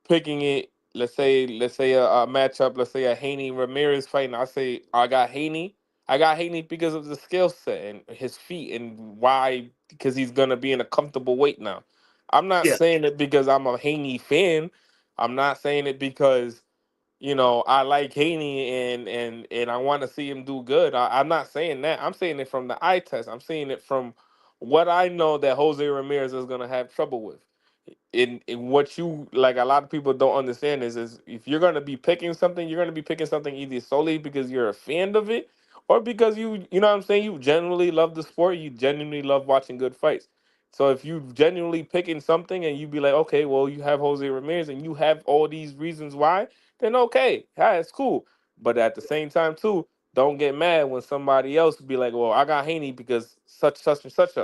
picking it, let's say a matchup, let's say a Haney Ramirez fight, and I say I got Haney. I got Haney because of the skill set and his feet and why because he's gonna be in a comfortable weight now. I'm not
yeah,
saying it because I'm a Haney fan. I'm not saying it because I like Haney and I want to see him do good. I'm not saying that. I'm saying it from the eye test. I'm saying it from what I know that Jose Ramirez is gonna have trouble with. In what you like, a lot of people don't understand is if you're gonna be picking something, you're gonna be picking something either solely because you're a fan of it, or because you know what I'm saying, you genuinely love the sport, you genuinely love watching good fights. So if you genuinely picking something and you be like, okay, well you have Jose Ramirez and you have all these reasons why, then okay, yeah, it's cool. But at the same time too, don't get mad when somebody else be like, well, I got Haney because such and such.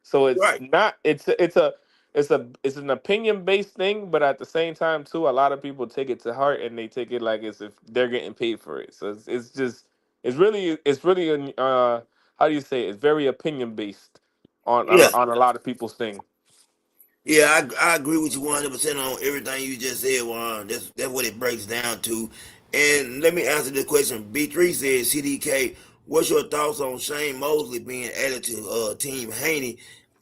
So it's
right.
not it's an opinion based thing, but at the same time too, a lot of people take it to heart and they take it like as if they're getting paid for it. So it's just it's really how do you say it? It's very opinion based
Yeah,
on a lot of people's thing.
yeah, I agree with you 100% on everything you just said, Juan. That's what it breaks down to. And let me answer the question. B3 says, CDK, what's your thoughts on Shane Mosley being added to Team Haney?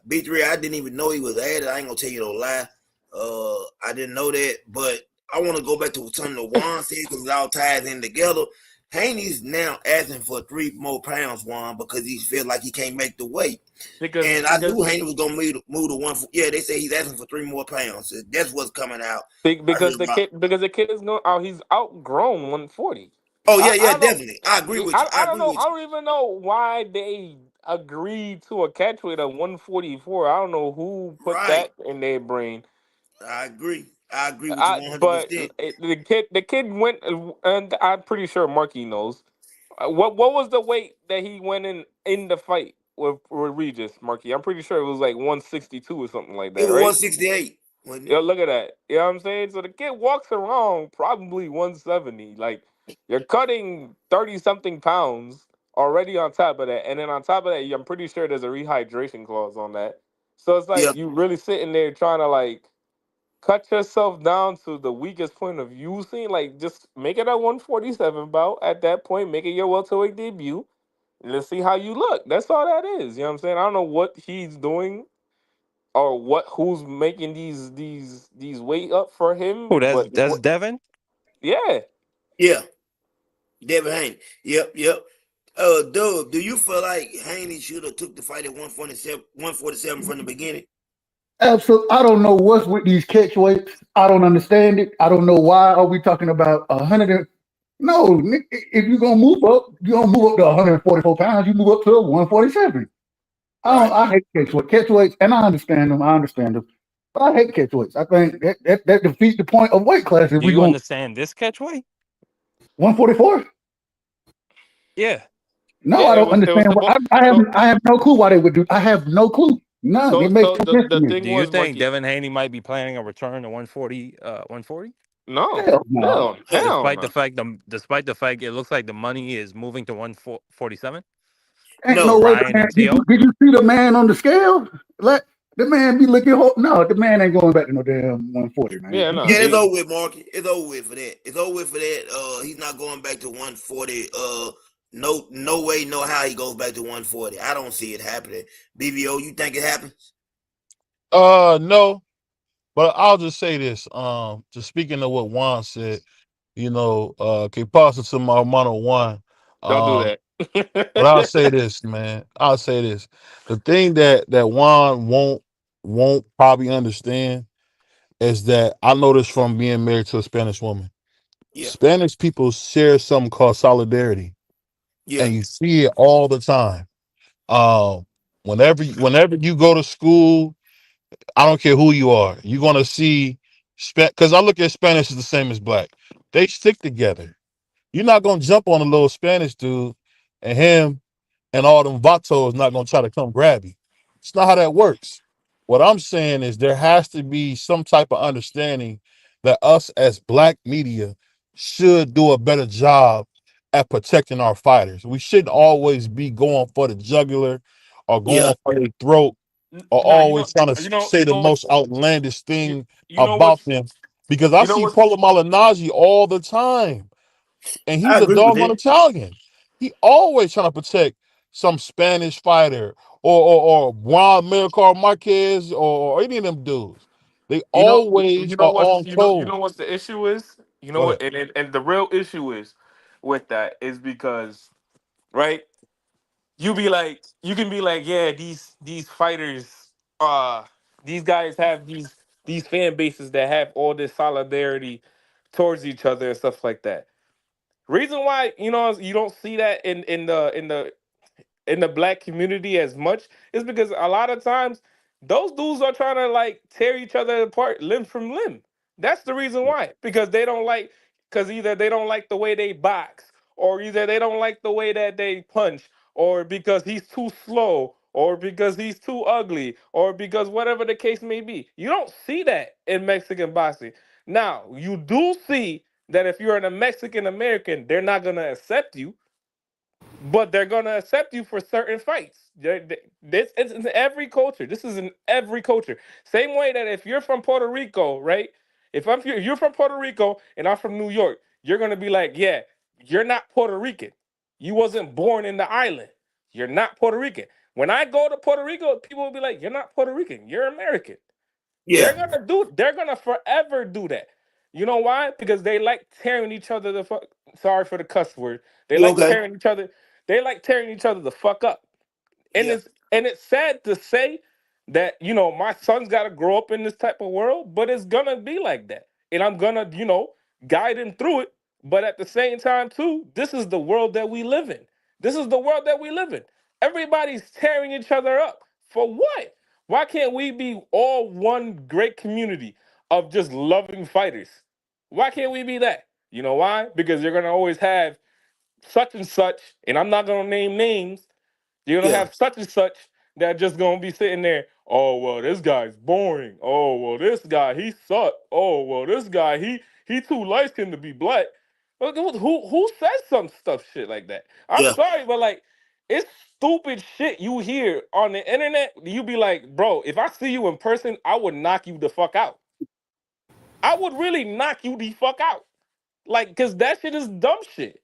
B3, I didn't even know he was added. I ain't gonna tell you no lie. I didn't know that, but I want to go back to something that Juan said because it all ties in together. Haney's now asking for 3 more pounds, Juan, because he feels like he can't make the weight.
Because
And I
because
knew Haney was gonna move to one. Yeah, they say he's asking for 3 more pounds. So that's what's coming out. I
because
heard
the
about.
kid is going out. He's outgrown 140.
Oh yeah,
I
yeah,
don't know.
definitely. I agree with you.
I
I
don't
agree
know.
with
I
you.
don't even know why they agreed to a catch weight of 144. I don't know who put
Right.
that in their brain.
I agree. I agree with you one hundred
But
percent.
the kid went, and I'm pretty sure Marky knows. What was the weight that he went in the fight with Regis Marky? I'm pretty sure it was like 162 or something like
It
that,
was
right?
168, wasn't it?
Yeah, look at that. You know what I'm saying? So the kid walks around probably 170. Like you're cutting 30 something pounds already on top of that. And then on top of that, I'm pretty sure there's a rehydration clause on that. So it's
Yeah,
like you really sitting there trying to like cut yourself down to the weakest point of using. Like just make it a 147 bout at that point, make it your welterweight debut. And let's see how you look. That's all that is. You know what I'm saying? I don't know what he's doing or what who's making these weight up for
Oh,
him,
that's
but
that's Devin.
yeah,
yeah. Devin Haney. Yep, yep. Dub, do you feel like Haney should have took the fight at 147 from the beginning?
Absolutely. I don't know what's with these catch weights. I don't understand it. I don't know why are we talking about 100. No, if you're gonna move up, you don't move up to 144 pounds. You move up to 147. I don't.
Right.
I hate catch weights, and I understand them. I understand them, but I hate catch weights. I think that defeats the point of weight class if
Do
we
you
going
understand this catchway?
144.
Yeah.
No, I
yeah.
don't
It was
understand.
supposed so
I have no clue why they would do. I have no clue. None. It makes
so
no
the
sense to
the
me.
thing
Do you
was
think
Marky.
Devin Haney might be planning a return to 140? 140?
No,
Hell no.
Yeah.
hell
Despite
no.
despite the fact it looks like the money is moving to 147
Ain't
for
no
No.
way.
Ryan
Man.
and Tio.
Did you see the man on the scale? Let the man be looking. No, the man ain't going back to no damn 140, man.
Yeah,
He
no.
Yeah, it's
He
over with, Marky. It's over with for that. It's over with for that. He's not going back to 140. No, no way, no how he goes back to 140. I don't see it happening. BBO, you think it happens?
No, but I'll just say this. Just speaking of what Juan said, que pasa to my mono one.
don't do
Um, but I'll say
that.
this, man. I'll say this. The thing that Juan won't probably understand is that I noticed from being married to a Spanish woman.
Yeah,
Spanish people share something called solidarity,
yeah,
and you see it all the time. Um, whenever you go to school, I don't care who you are, you're gonna see because I look at Spanish as the same as black. They stick together. You're not gonna jump on a little Spanish dude and him. and all them vatos not gonna try to come grab you. It's not how that works. What I'm saying is there has to be some type of understanding that us as black media should do a better job at protecting our fighters. We shouldn't always be going for the jugular or
Yeah.
going for the throat or
Now
always trying to say the
what's
most outlandish
you,
thing
you know
about
what's
them. Because I
you know
see
what's
Polo Malinaji all the time, and
I
he's a
agree with
doggone
that.
Italian. He always trying to protect some Spanish fighter or Juan Miracle Marquez or any of them dudes. They always are on
you
code.
know what's the issue is? You know
Go
what?
ahead.
And the real issue is with that is because right, you can be like, yeah, these fighters, uh, these guys have these fan bases that have all this solidarity towards each other and stuff like that. Reason why you don't see that in the black community as much is because a lot of times those dudes are trying to like tear each other apart limb from limb. That's the reason why. Because they don't like because either they don't like the way they box, or either they don't like the way that they punch, or because he's too slow, or because he's too ugly, or because whatever the case may be. You don't see that in Mexican boxing. Now, you do see that if you're a Mexican American, they're not gonna accept you, but they're gonna accept you for certain fights. This it's in every culture. This is in every culture. Same way that if you're from Puerto Rico, right? If you're from Puerto Rico and I'm from New York, you're gonna be like, yeah, you're not Puerto Rican. You wasn't born in the island. You're not Puerto Rican. When I go to Puerto Rico, people will be like, you're not Puerto Rican. You're American.
Yeah.
They're gonna forever do that. You know why? Because they like tearing each other the fuck. Sorry for the cuss word. They
You
like
okay?
tearing each other. They like tearing each other the fuck up. And
Yeah.
it's sad to say that my son's got to grow up in this type of world, but it's gonna be like that, and I'm gonna guide him through it. But at the same time, too, this is the world that we live in. This is the world that we live in. Everybody's tearing each other up for what? Why can't we be all one great community of just loving fighters? Why can't we be that? You know why? Because you're gonna always have such and such, and I'm not gonna name names. You're gonna
Yeah.
have such and such that just gonna be sitting there. Oh well, this guy's boring. Oh well, this guy he sucked. Oh well, this guy he too light skinned to be black. Who says some stuff shit like that? I'm
Yeah.
sorry, but like it's stupid shit you hear on the internet. You be like, bro, if I see you in person, I would knock you the fuck out. I would really knock you the fuck out. Like, cause that shit is dumb shit.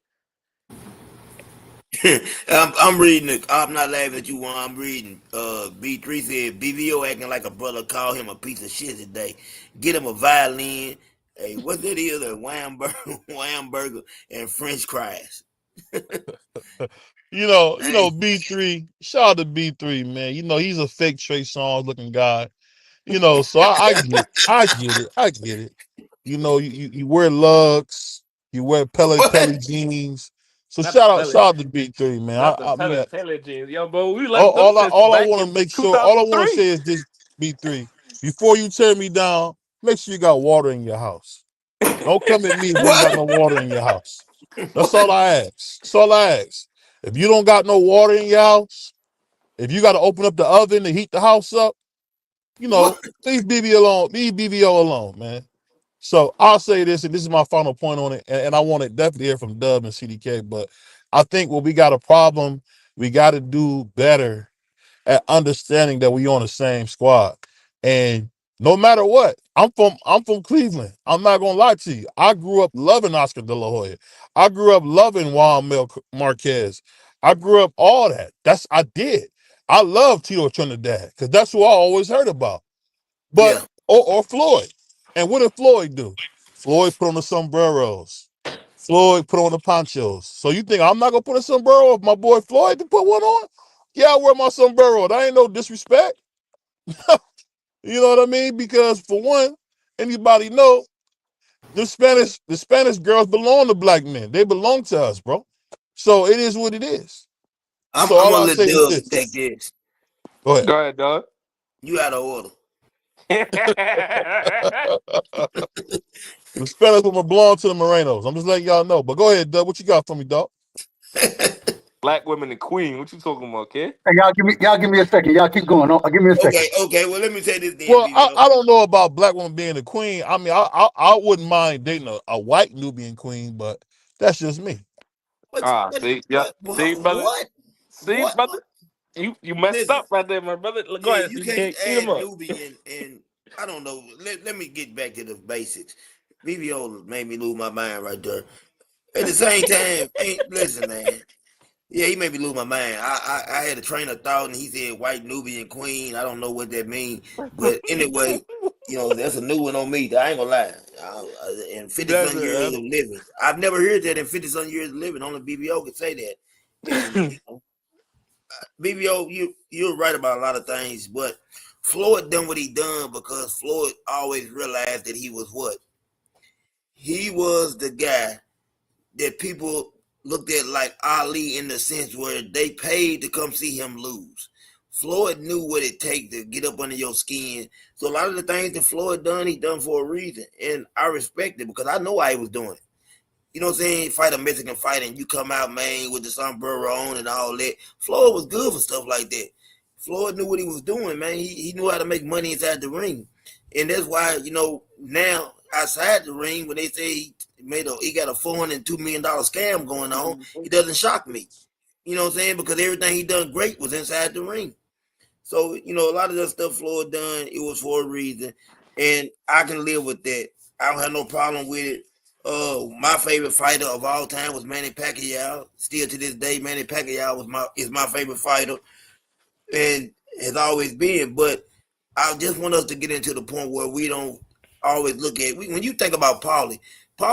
I'm reading it. I'm not laughing at you while I'm reading. B3 said BBO acting like a brother called him a piece of shit today. Get him a violin. Hey, what's that is? A wham burger, wham burger, and French fries.
You know,
Man.
B3. Shout out to B3, man. You know, he's a fake Trey Songz looking guy. So I get it. You wear lugs, you wear Pelly
What?
jeans. So
Not the
shout
pellet.
out to B3, man.
Not the
I mean,
intelligence, yo, bro. We
all,
like them
all I
since
all I
back
want
in
to make sure, all I want to
2003.
say is this: B3, before you tear me down, make sure you got water in your house. Don't come at me if you ain't got no
What?
water in your house. That's all
What?
I ask. That's all I ask. If you don't got no water in your house, if you got to open up the oven to heat the house up,
What?
leave BB alone. Leave BBO alone, man. So I'll say this, and this is my final point on it, and I want to definitely hear from Dub and CDK. But I think when we got a problem, we got to do better at understanding that we on the same squad. And no matter what, I'm from Cleveland. I'm not gonna lie to you. I grew up loving Oscar De La Hoya. I grew up loving Juan Marquez. I grew up all that. I did. I love Tito Trinidad because that's who I always heard about. But
Yeah.
or Floyd. And what did Floyd do? Floyd put on the sombreros. Floyd put on the ponchos. So you think I'm not gonna put a sombrero if my boy Floyd to put one on? Yeah, I wear my sombrero. That ain't no disrespect. You know what I mean? Because for one, anybody know the Spanish girls belong to black men. They belong to us, bro. So it is what it is.
I'm,
So
I'm
all
gonna
I
let
say is
Dub
this.
take this.
Go ahead.
Go ahead, dog.
You out of order.
The Spanish women belong to the Morenos. I'm just letting y'all know. But go ahead, Doug. What you got for me, dog?
Black women the queen. What you talking about, kid?
Hey, y'all give me a second. Y'all keep going. Give me a second.
Okay, okay. Well, let me say this then,
Well,
BBO.
I don't know about black woman being the queen. I mean, I wouldn't mind dating a white Nubian queen, but that's just me.
What?
Ah,
What?
see, yeah,
What?
see,
What?
brother,
What?
see,
What?
brother, you messed
Listen.
up right there, my brother. Go
Yeah,
ahead,
you
you
can't
can't eat them
add
up.
Nubian and I don't know. Let me get back to the basics. BBO made me lose my mind right there. At the same time, ain't listen, man. Yeah, he made me lose my mind. I had a train of thought, and he said white Nubian queen. I don't know what that means, but anyway, that's a new one on me. I ain't gonna lie. In 50
That's
some years
it,
of living, I've never heard that in 50 some years of living. Only BBO could say that. And
man.
BBO, you're right about a lot of things, but Floyd done what he done because Floyd always realized that he was what? He was the guy that people looked at like Ali in the sense where they paid to come see him lose. Floyd knew what it takes to get up under your skin. So a lot of the things that Floyd done, he done for a reason. And I respect it because I know why he was doing it. You know what I'm saying? Fight a Mexican fight and you come out, man, with the sombrero on and all that. Floyd was good for stuff like that. Floyd knew what he was doing, man. He knew how to make money inside the ring. And that's why, now outside the ring, when they say he got a $402 million scam going on, it doesn't shock me. You know what I'm saying? Because everything he done great was inside the ring. So, a lot of that stuff Floyd done, it was for a reason. And I can live with that. I don't have no problem with it. My favorite fighter of all time was Manny Pacquiao. Still to this day, Manny Pacquiao is my favorite fighter and has always been. But I just want us to get into the point where we don't always look at when you think about Paulie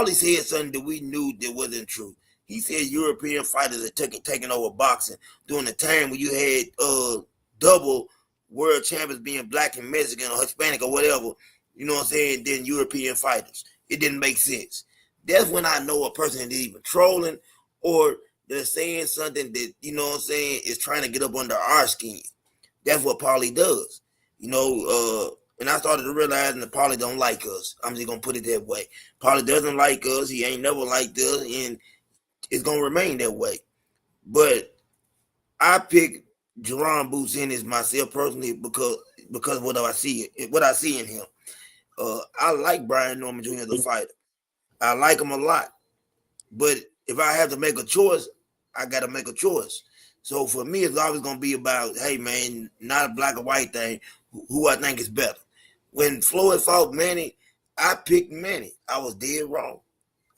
said something that we knew that wasn't true. He said European fighters are taking over boxing during the time when you had double world champions being black and Mexican or Hispanic or whatever. You know what I'm saying? Then European fighters. It didn't make sense. That's when I know a person is even trolling or they're saying something that, you know what I'm saying, is trying to get up under our skin. That's what Paulie does. And I started to realize that Paulie don't like us. I'm just gonna put it that way. Paulie doesn't like us. He ain't never liked us, and it's gonna remain that way. But I pick Jerron Boots in as myself personally because what I see in him. I like Brian Norman Jr. the fighter. I like him a lot. But if I have to make a choice, I got to make a choice. So for me, it's always going to be about, hey, man, not a black or white thing, who I think is better. When Floyd fought Manny, I picked Manny. I was dead wrong.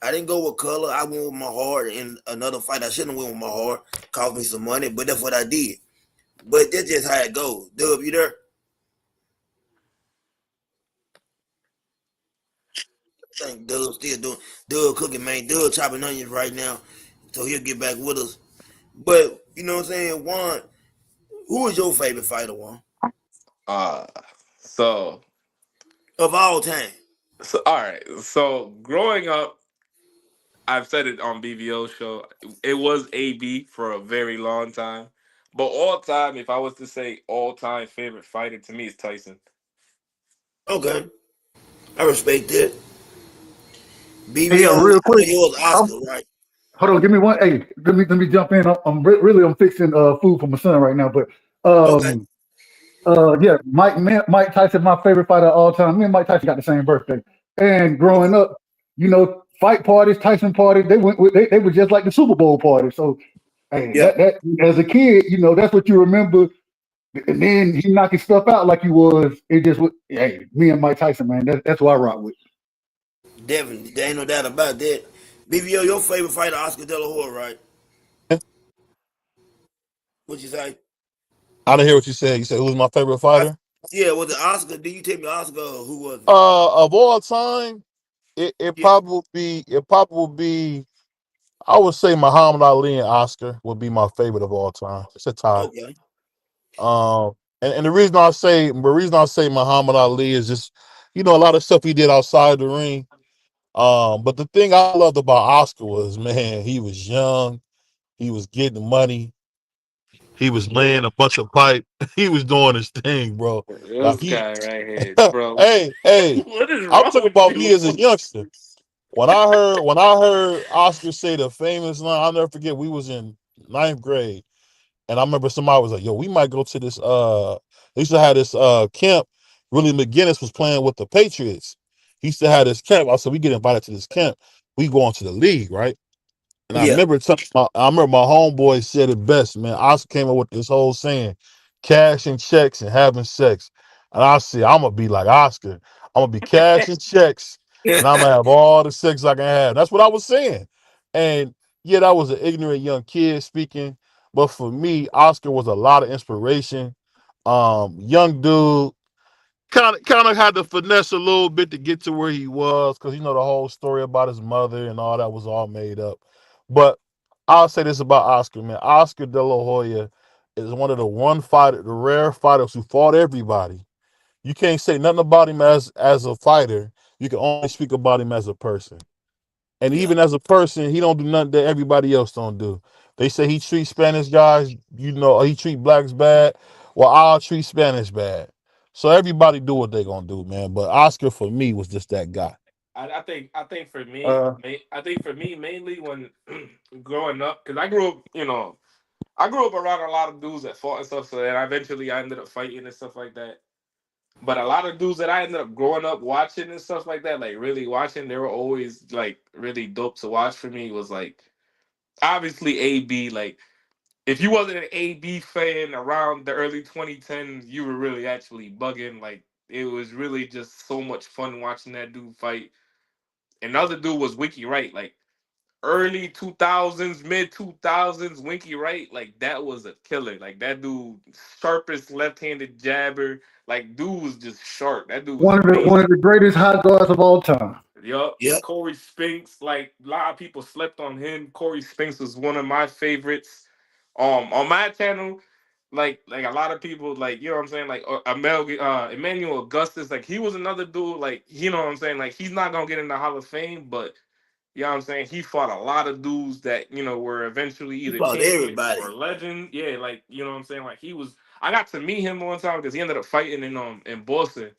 I didn't go with color. I went with my heart. In another fight, I shouldn't have went with my heart. Cost me some money, but that's what I did. But that's just how it goes. Dub, you there? I think Dub still doing Dub cooking, man. Dub chopping onions right now. So he'll get back with us. But you know what I'm saying, Juan, who is your favorite fighter, Juan?
uh so
Of all time.
all right. So growing up, I've said it on BVO show. It was AB for a very long time, but all time, if I was to say all time favorite fighter, to me is Tyson.
Okay. I respect that.
Hey, yeah,
BBO,
real
I know
quick.
yours
I'm,
Oscar, right?
hold on, give me one. Hey, let me jump in. I'm fixing food for my son right now, but
Okay.
um yeah, Mike Tyson, my favorite fighter of all time. Me and Mike Tyson got the same birthday. And growing up, fight parties, Tyson parties, they were just like the Super Bowl party. So hey,
Yep.
that as a kid, that's what you remember. And then he knocking stuff out like he was. It just hey, me and Mike Tyson, man, that's who I rock with.
Definitely. There ain't no doubt about that. BBO, your favorite fighter, Oscar De La Hoya, right? What you say?
I didn't hear what you said. You said who's my favorite
I,
fighter?
yeah, was it Oscar? Did you tell me Oscar or who was it?
Of all time, it
Yeah.
probably would be I would say Muhammad Ali and Oscar would be my favorite of all time. It's a tie.
Okay.
And the reason I say Muhammad Ali is just a lot of stuff he did outside the ring. But the thing I loved about Oscar was, man, he was young, he was getting money, he was laying a bunch of pipe, he was doing his thing, bro. Like
This
he,
guy right here, bro.
hey,
What is
I'm
wrong
talking
with
about me
you?
as a youngster. When I heard Oscar say the famous line, I'll never forget. We was in ninth grade. And I remember somebody was like, "Yo, we might go to this." They used to have this camp. Willie McGinnis was playing with the Patriots. He used to have this camp. I said, "We get invited to this camp. We go on to the league, right?" And
Yeah.
I remember my homeboy said it best, man. Oscar came up with this whole saying, "Cash and checks and having sex." And I said, "I'm gonna be like Oscar. I'm gonna be cash and checks, and I'm gonna have all the sex I can have." That's what I was saying. And yeah, that was an ignorant young kid speaking, but for me, Oscar was a lot of inspiration. Young dude, kind of had to finesse a little bit to get to where he was, because you know the whole story about his mother and all that was all made up. But I'll say this about Oscar, man. Oscar De La Hoya is one of the rare fighters who fought everybody. You can't say nothing about him as a fighter. You can only speak about him as a person. And
Yeah.
even as a person, he don't do nothing that everybody else don't do. They say he treats Spanish guys, he treat blacks bad. Well, I'll treat Spanish bad. So everybody do what they gonna do, man. But Oscar for me was just that guy.
I think for me,
Uh,
I think for me mainly when growing up, because I grew up, I grew up around a lot of dudes that fought and stuff. So then eventually I ended up fighting and stuff like that. But a lot of dudes that I ended up growing up watching and stuff like that, like really watching, they were always like really dope to watch for me. Was like obviously AB. Like if you wasn't an AB fan around the early 2010s, you were really actually bugging. Like it was really just so much fun watching that dude fight. Another dude was Wiki Wright. Like early 2000s, mid 2000s, Winky Wright, like that was a killer. Like that dude, sharpest left-handed jabber. Like dude was just sharp. That dude was
one
amazing.
of the greatest hot guards of all time.
Yup.
Yeah.
Corey Spinks, like a lot of people slept on him. Corey Spinks was one of my favorites. On my channel, like a lot of people, like you know what I'm saying, like Emmanuel Augustus, like he was another dude, like you know what I'm saying, like he's not gonna get in the Hall of Fame, but you know what I'm saying? He fought a lot of dudes that, were eventually
He
either
fought
champions
everybody.
or legends. Yeah, like, you know what I'm saying? Like he was I got to meet him one time because he ended up fighting in Boston.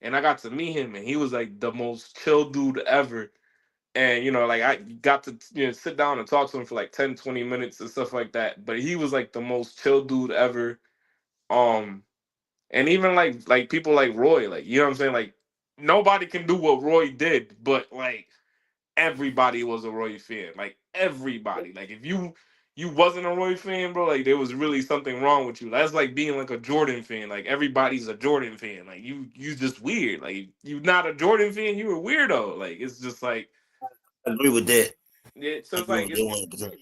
And I got to meet him and he was like the most chill dude ever. And like I got to sit down and talk to him for like 10, 20 minutes and stuff like that. But he was like the most chill dude ever. Um and even like people like Roy, like you know what I'm saying? Like nobody can do what Roy did, but like everybody was a Roy fan. Like everybody. Like if you wasn't a Roy fan, bro, like there was really something wrong with you. That's like being like a Jordan fan. Like everybody's a Jordan fan. Like you just weird. Like you not a Jordan fan, you a weirdo. Like it's just like
I agree with that.
yeah, so
I
it's
agree
like
with that 100%.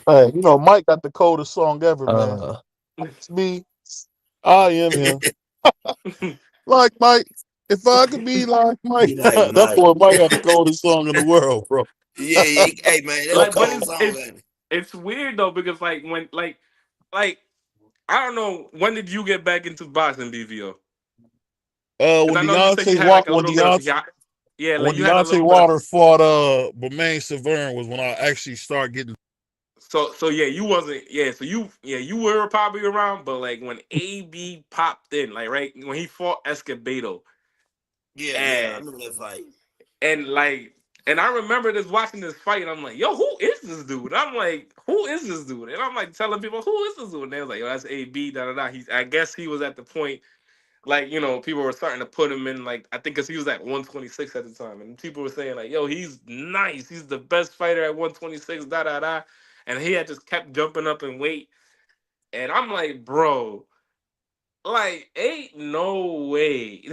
Hey, Mike got the coldest song ever, man.
Uh,
It's me. I am him. Like Mike. If I could be like Mike.
Be like
That
Mike.
boy Mike got the coldest song in the world, bro.
Yeah, yeah. Hey, man, that's a
like but
cold
it's
song,
it's
ain't it?
it's weird though because like when like I don't know when did you get back into boxing BVO? Because
When
I know you said you
Deontay
had like
Walker
a little bit of yeah, yeah, like
when
you had a
Deontay
little bit of
Wilder fought Bermain Severn was when I actually started getting.
so yeah, you wasn't you were probably around, but like when AB popped in, like right when he fought Escobedo,
Yeah, yeah. I
and
remember that fight.
and like and I remember just watching this fight, and I'm like, yo, who is this dude? I'm like, who is this dude? And I'm like telling people, who is this dude? And they was like, yo, that's AB, da da da. I guess he was at the point, like people were starting to put him in, like I think because he was at 126 at the time, and people were saying like, yo, he's nice, he's the best fighter at 126, da da da. And he had just kept jumping up in weight. And I'm like, bro, like, ain't no way.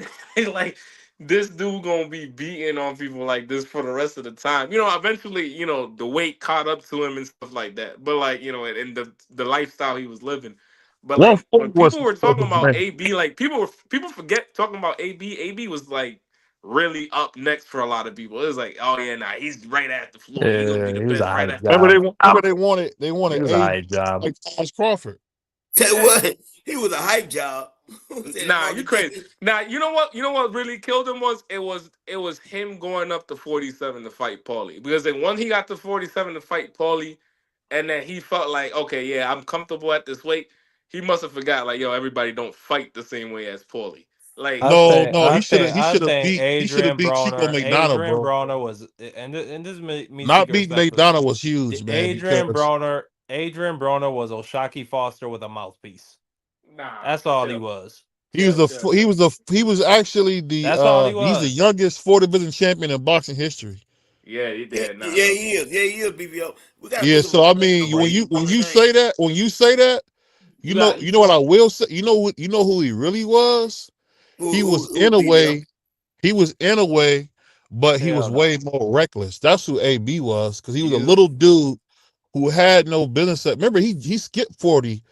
Like, this dude gonna be beating on people like this for the rest of the time. Eventually, the weight caught up to him and stuff like that. But like, and the lifestyle he was living. But
One
like
foot
when
was
people were talking about AB, like people forget talking about AB. AB was like really up next for a lot of people. It was like, oh yeah, nah, he's right at the floor. He's gonna be
yeah,
the
he was a
best right
hype
at.
job.
remember they
He
wanted
was a
A
hype job.
like Thomas Crawford.
Tell you
Yeah.
what, he was a hype job. Who said
Nah, you
Marvin
crazy.
Davis?
Now you know what? You know what really killed him was it was him going up to 47 to fight Paulie. Because then once he got to 47 to fight Paulie, and then he felt like, okay, yeah, I'm comfortable at this weight. He must have forgot, like, yo, everybody don't fight the same way as Paulie. Like,
No, he
I
should have
think
beat Chico McDonald, bro.
Adrian Broner was, and this means
Not
speaking
beating
respectfully.
McDonald was huge, man, because
Adrian Broner Adrian Broner was Oshaki Foster with a mouthpiece.
Nah,
That's all he
chill,
was.
chill, chill, chill.
He was actually
That's all he
he's the
was.
youngest 4 division champion in boxing history.
Yeah, he
Yeah,
did. Nah,
yeah, he is. Yeah, he is, BBO. We got to
Yeah,
put some
so I
respect
mean
on his
when
name.
you say that,
you got
you know what I will say, you know who he really was? He was
Who
in a
BBO?
way, he was in a way, but he was
Hell
way
no.
more reckless. That's who AB was, because he was a
You
little dude who had no business. Remember, he skipped 40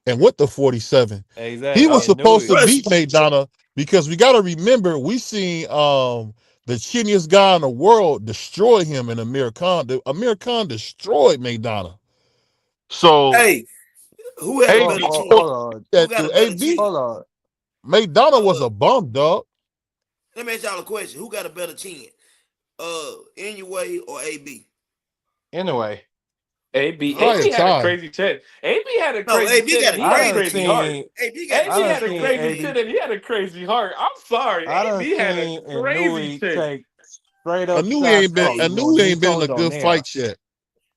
and went to 47. He
exactly
was
and knew
supposed to
it.
Russ.
beat Maidana, because we got to remember we seen the chiniest guy in the world destroy him in Amir Khan. Amir Khan destroyed Maidana. So
Hey, who had a
AB
better
Hold,
chin?
hold on.
Who
that
got a
dude,
better
AB
chin?
Hold on.
Maidana was
Uh,
a bum dog.
Let me ask y'all a question. Who got a better chin? Anyway or AB?
Anyway,
AB.
Probably a
AB had a
tie.
crazy chin. AB had a
No,
crazy
AB
chin,
got
and
a
he
I
had a
done
crazy
crazy
chin.
heart.
seen
AB got a
AB
I done
had a
chin.
seen
crazy
AB
chin, and he had a crazy heart. I'm sorry,
I done
AB had a
seen
crazy
Inui
chin.
take straight
I
up
knew he
shots
ain't been.
from
I
Hey,
knew he ain't been in
Nonito
a good
Donaire.
fight yet.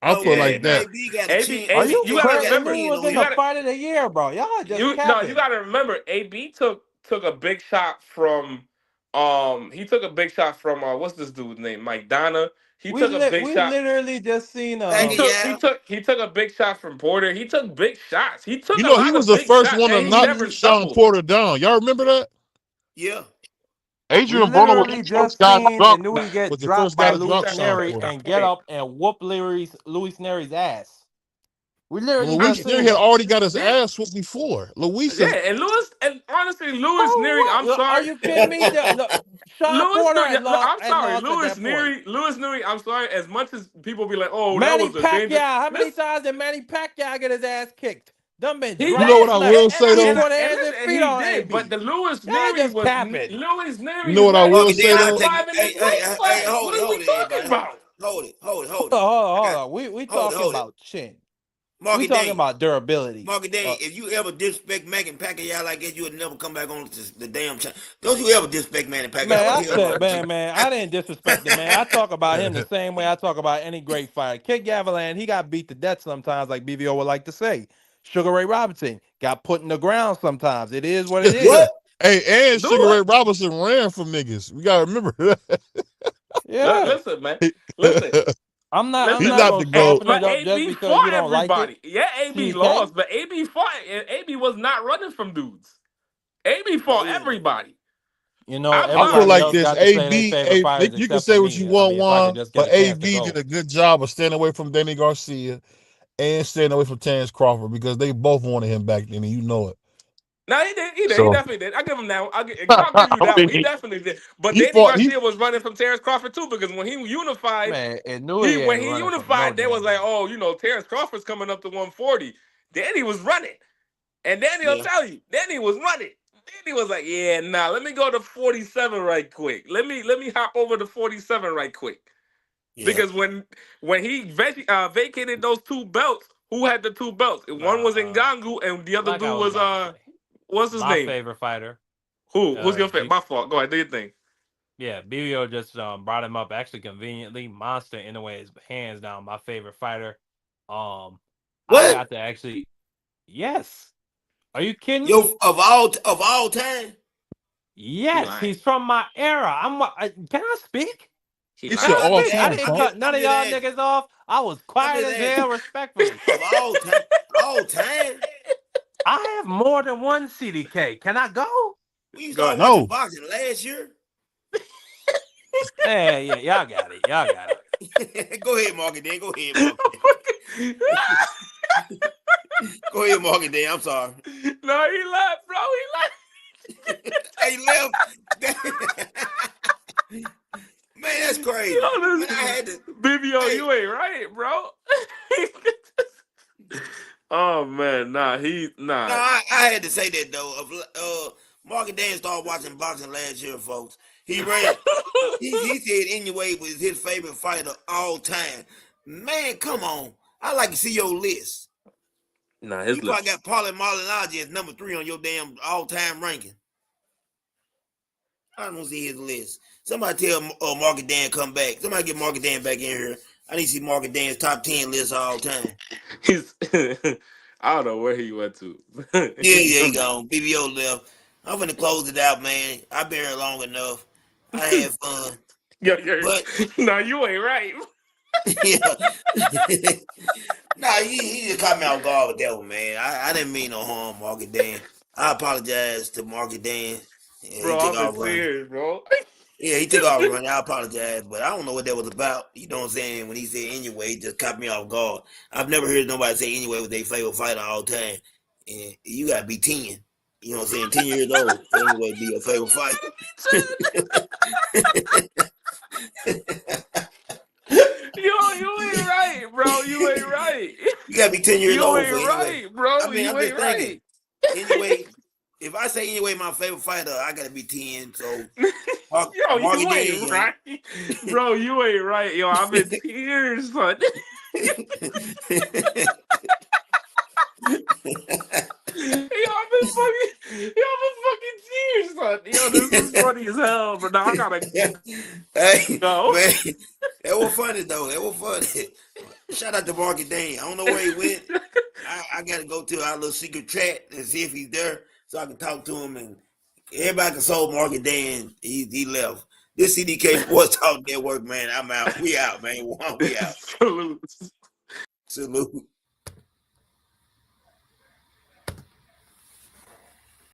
I put it
Okay,
like
no,
nah.
that.
AB got a chin.
AB,
Are
AB,
you
you
AB
gotta
crazy?
got a
remember,
Inui
chin
was
on
in
you
the
him.
gotta
fight of the year, bro. Y'all just
you
capping.
gotta remember, AB took a big shot from he took a big shot from what's this dude's name? Mike Donna. He took a big
We
shot.
literally just seen
Pacquiao.
He took a big shot from Porter. He took big shots. He took
You
a
know, he
lot
was
of
the
big
first
shots
one to
and he
knock
never
Sean
stumbled.
Porter down. Y'all remember that?
Yeah.
we
Adrian Broner was
literally
the first
just
guy to
seen
drop.
Nah,
Inui get
Was the
dropped
first guy
by
to
Luis
drop
that,
Sean
Neri
that's
Porter.
and
not
get
point.
up and whoop Luis Neri's ass. We
When
literally
Luis
just
Nery
seen
had
that.
already got his
Did
ass whooped before. Luis
yeah,
is
and honestly, Lewis Neary,
Oh
I'm
what? Are
sorry.
you kidding me? Sean
Lewis
Porter
Neary, yeah, I'm
had
sorry.
lost at that point.
Lewis Neary, I'm sorry. As much as people be like, oh, that
Manny
was a danger.
Pacquiao. How many
Listen,
times did Manny Pacquiao get his ass kicked? Done been
he
you know what
dropped,
did,
I
left,
will say
three
though?
quarter
and
hands and
listen, and
feet
he
on
did. But
AB.
the Lewis
Y'all
Neary
just
was
capping.
Lewis
You
Neary
know
is
what I
not
will
even
Marky
say
Dan, I'm
top
though?
taking.
five in his
Hey, hey,
weight
hey,
class.
hold
What
it,
are we
hold it,
talking
everybody.
about?
Hold it. I
Hold
got
on. We
hold it,
talking
hold it.
about chin. We
Marky
talking
Dan.
about durability.
Marky Dan,
Uh,
if you ever disrespect Mac and Pacquiao like that, you would never come back on the damn channel. Don't you ever disrespect Manny Pacquiao.
Man,
What
I
the hell
said,
wrong with you?
man, I didn't disrespect the man. I talk about him the same way I talk about any great fighter. Kid Gavilan, he got beat to death sometimes, like BVO would like to say. Sugar Ray Robinson got put in the ground sometimes. It is what it
What?
is.
Hey, and Sugar
Lewis,
Ray Robinson ran from niggas. We gotta remember that.
Yeah.
listen, man. Listen,
I'm
listen.
He's
not
not
gonna
the GOAT.
soften it
But
up just
AB
because you
fought
don't like it.
everybody. Yeah, AB
CDK.
lost, but AB fought. And AB was not running from dudes. AB
No,
fought
he was not.
everybody.
You know,
I'm
I feel
sorry.
everybody
like
else
this.
got to say their
AB,
favorite fighters
you can
except for
say what you
me. I
want,
mean, if I could
Juan,
just get
but
a chance to
AB did
go.
a good job of staying away from Danny Garcia and staying away from Terrence Crawford, because they both wanted him back then, and you know it.
No, he did. He did. He
So
definitely did. I give him that. I'll give you
I
that one. He
mean,
definitely did. But
he
Danny
fought.
Garcia was running from Terrence Crawford too, because when he unified,
Man, Inui
when
ain't
he
running from no
unified, they was
damn
like,
body.
oh, Terrence Crawford's coming up to 140. Danny was running, and Danny will
Yeah,
tell you, Danny was running. Danny was like, yeah, nah, let me go to 47 right quick. Let me hop over to 47 right quick.
yeah.
Because when he vacated those two belts, who had the two belts? One was
Uh,
Ngannou, and the other
like I
dude
was
was
about to say,
what's his
my
name?
favorite fighter.
Who's your favorite?
B-
My fault. Go ahead, do your thing.
yeah, BBO just brought him up actually conveniently. Monster in a way is hands down my favorite fighter. Um, I
What?
got to actually, yes. Are you kidding
Yo,
me?
of all time?
He
Yes,
lying.
he's from my era. Can I speak?
He
It's
Can
your
I
lying.
all
speak? I
time,
didn't
punk.
cut none of y'all niggas off. I was
I'm
quiet
just
as
asking.
hell, respectfully.
Of all time, all time.
I have more than one CDK. Can I go?
We
Go
started
ahead.
watching
No,
boxing last year.
Hey, yeah, y'all got it. Y'all got it.
Go ahead, Marky Dan. Go ahead, Marky. Go ahead, Marky Dan. I'm sorry.
No, he lied, bro. He lied.
Hey, left. Man, that's crazy.
Yo,
Man, I
this
had to.
BBO,
Hey,
you ain't right, bro. Oh man, nah,
no, I had to say that though. Marky Dan started watching boxing last year, folks. He ran. He said anyway was his favorite fighter all time. Man, come on. I like to see your list.
Nah,
You
his
probably
list.
got Paulie Malignaggi as number 3 on your damn all-time ranking. I don't see his list. Somebody tell Marky Dan come back. Somebody get Marky Dan back in here. I need to see Market Dan's top 10 list all time.
He's I don't know where he went to.
Yeah, yeah, he gone. BBO left. I'm finna close it out, man. I've been here long enough. I had fun.
Yo,
But
no, you ain't right.
yeah. Nah, he just caught me off guard with that one, man. I didn't mean no harm, Market Dan. I apologize to Market Dan. Yeah, he
Bro,
took
I'm in
off running.
tears, bro.
Yeah, he took off running. I apologize, but I don't know what that was about. You know what I'm saying? When he said anyway, he just caught me off guard. I've never heard nobody say anyway was their favorite fighter all time. And you gotta be 10. You know what I'm saying? 10 years old. So anyway, be your favorite fighter.
Yo, you ain't right, bro. You ain't right.
You gotta be 10 years
You
old for
ain't
anyway.
right, bro.
I mean,
You
I'm just
ain't
thinking.
right.
Anyway, if I say anyway my favorite fighter, I gotta be 10. So
Yo,
Marky
you
Dan,
ain't right. Bro, you ain't right. Yo, I'm in tears, son. I'm in fucking tears, son. Yo, this is funny as hell, but now I gotta
Hey,
go.
man, that was funny though. That was funny. Shout out to Marky Dan. I don't know where he went. I gotta go to our little secret chat and see if he's there so I can talk to him and everybody console Marky Dan. He left. This CDK Sports Talk Network, man. I'm out. We out, man. We out.
Salute.
Salute.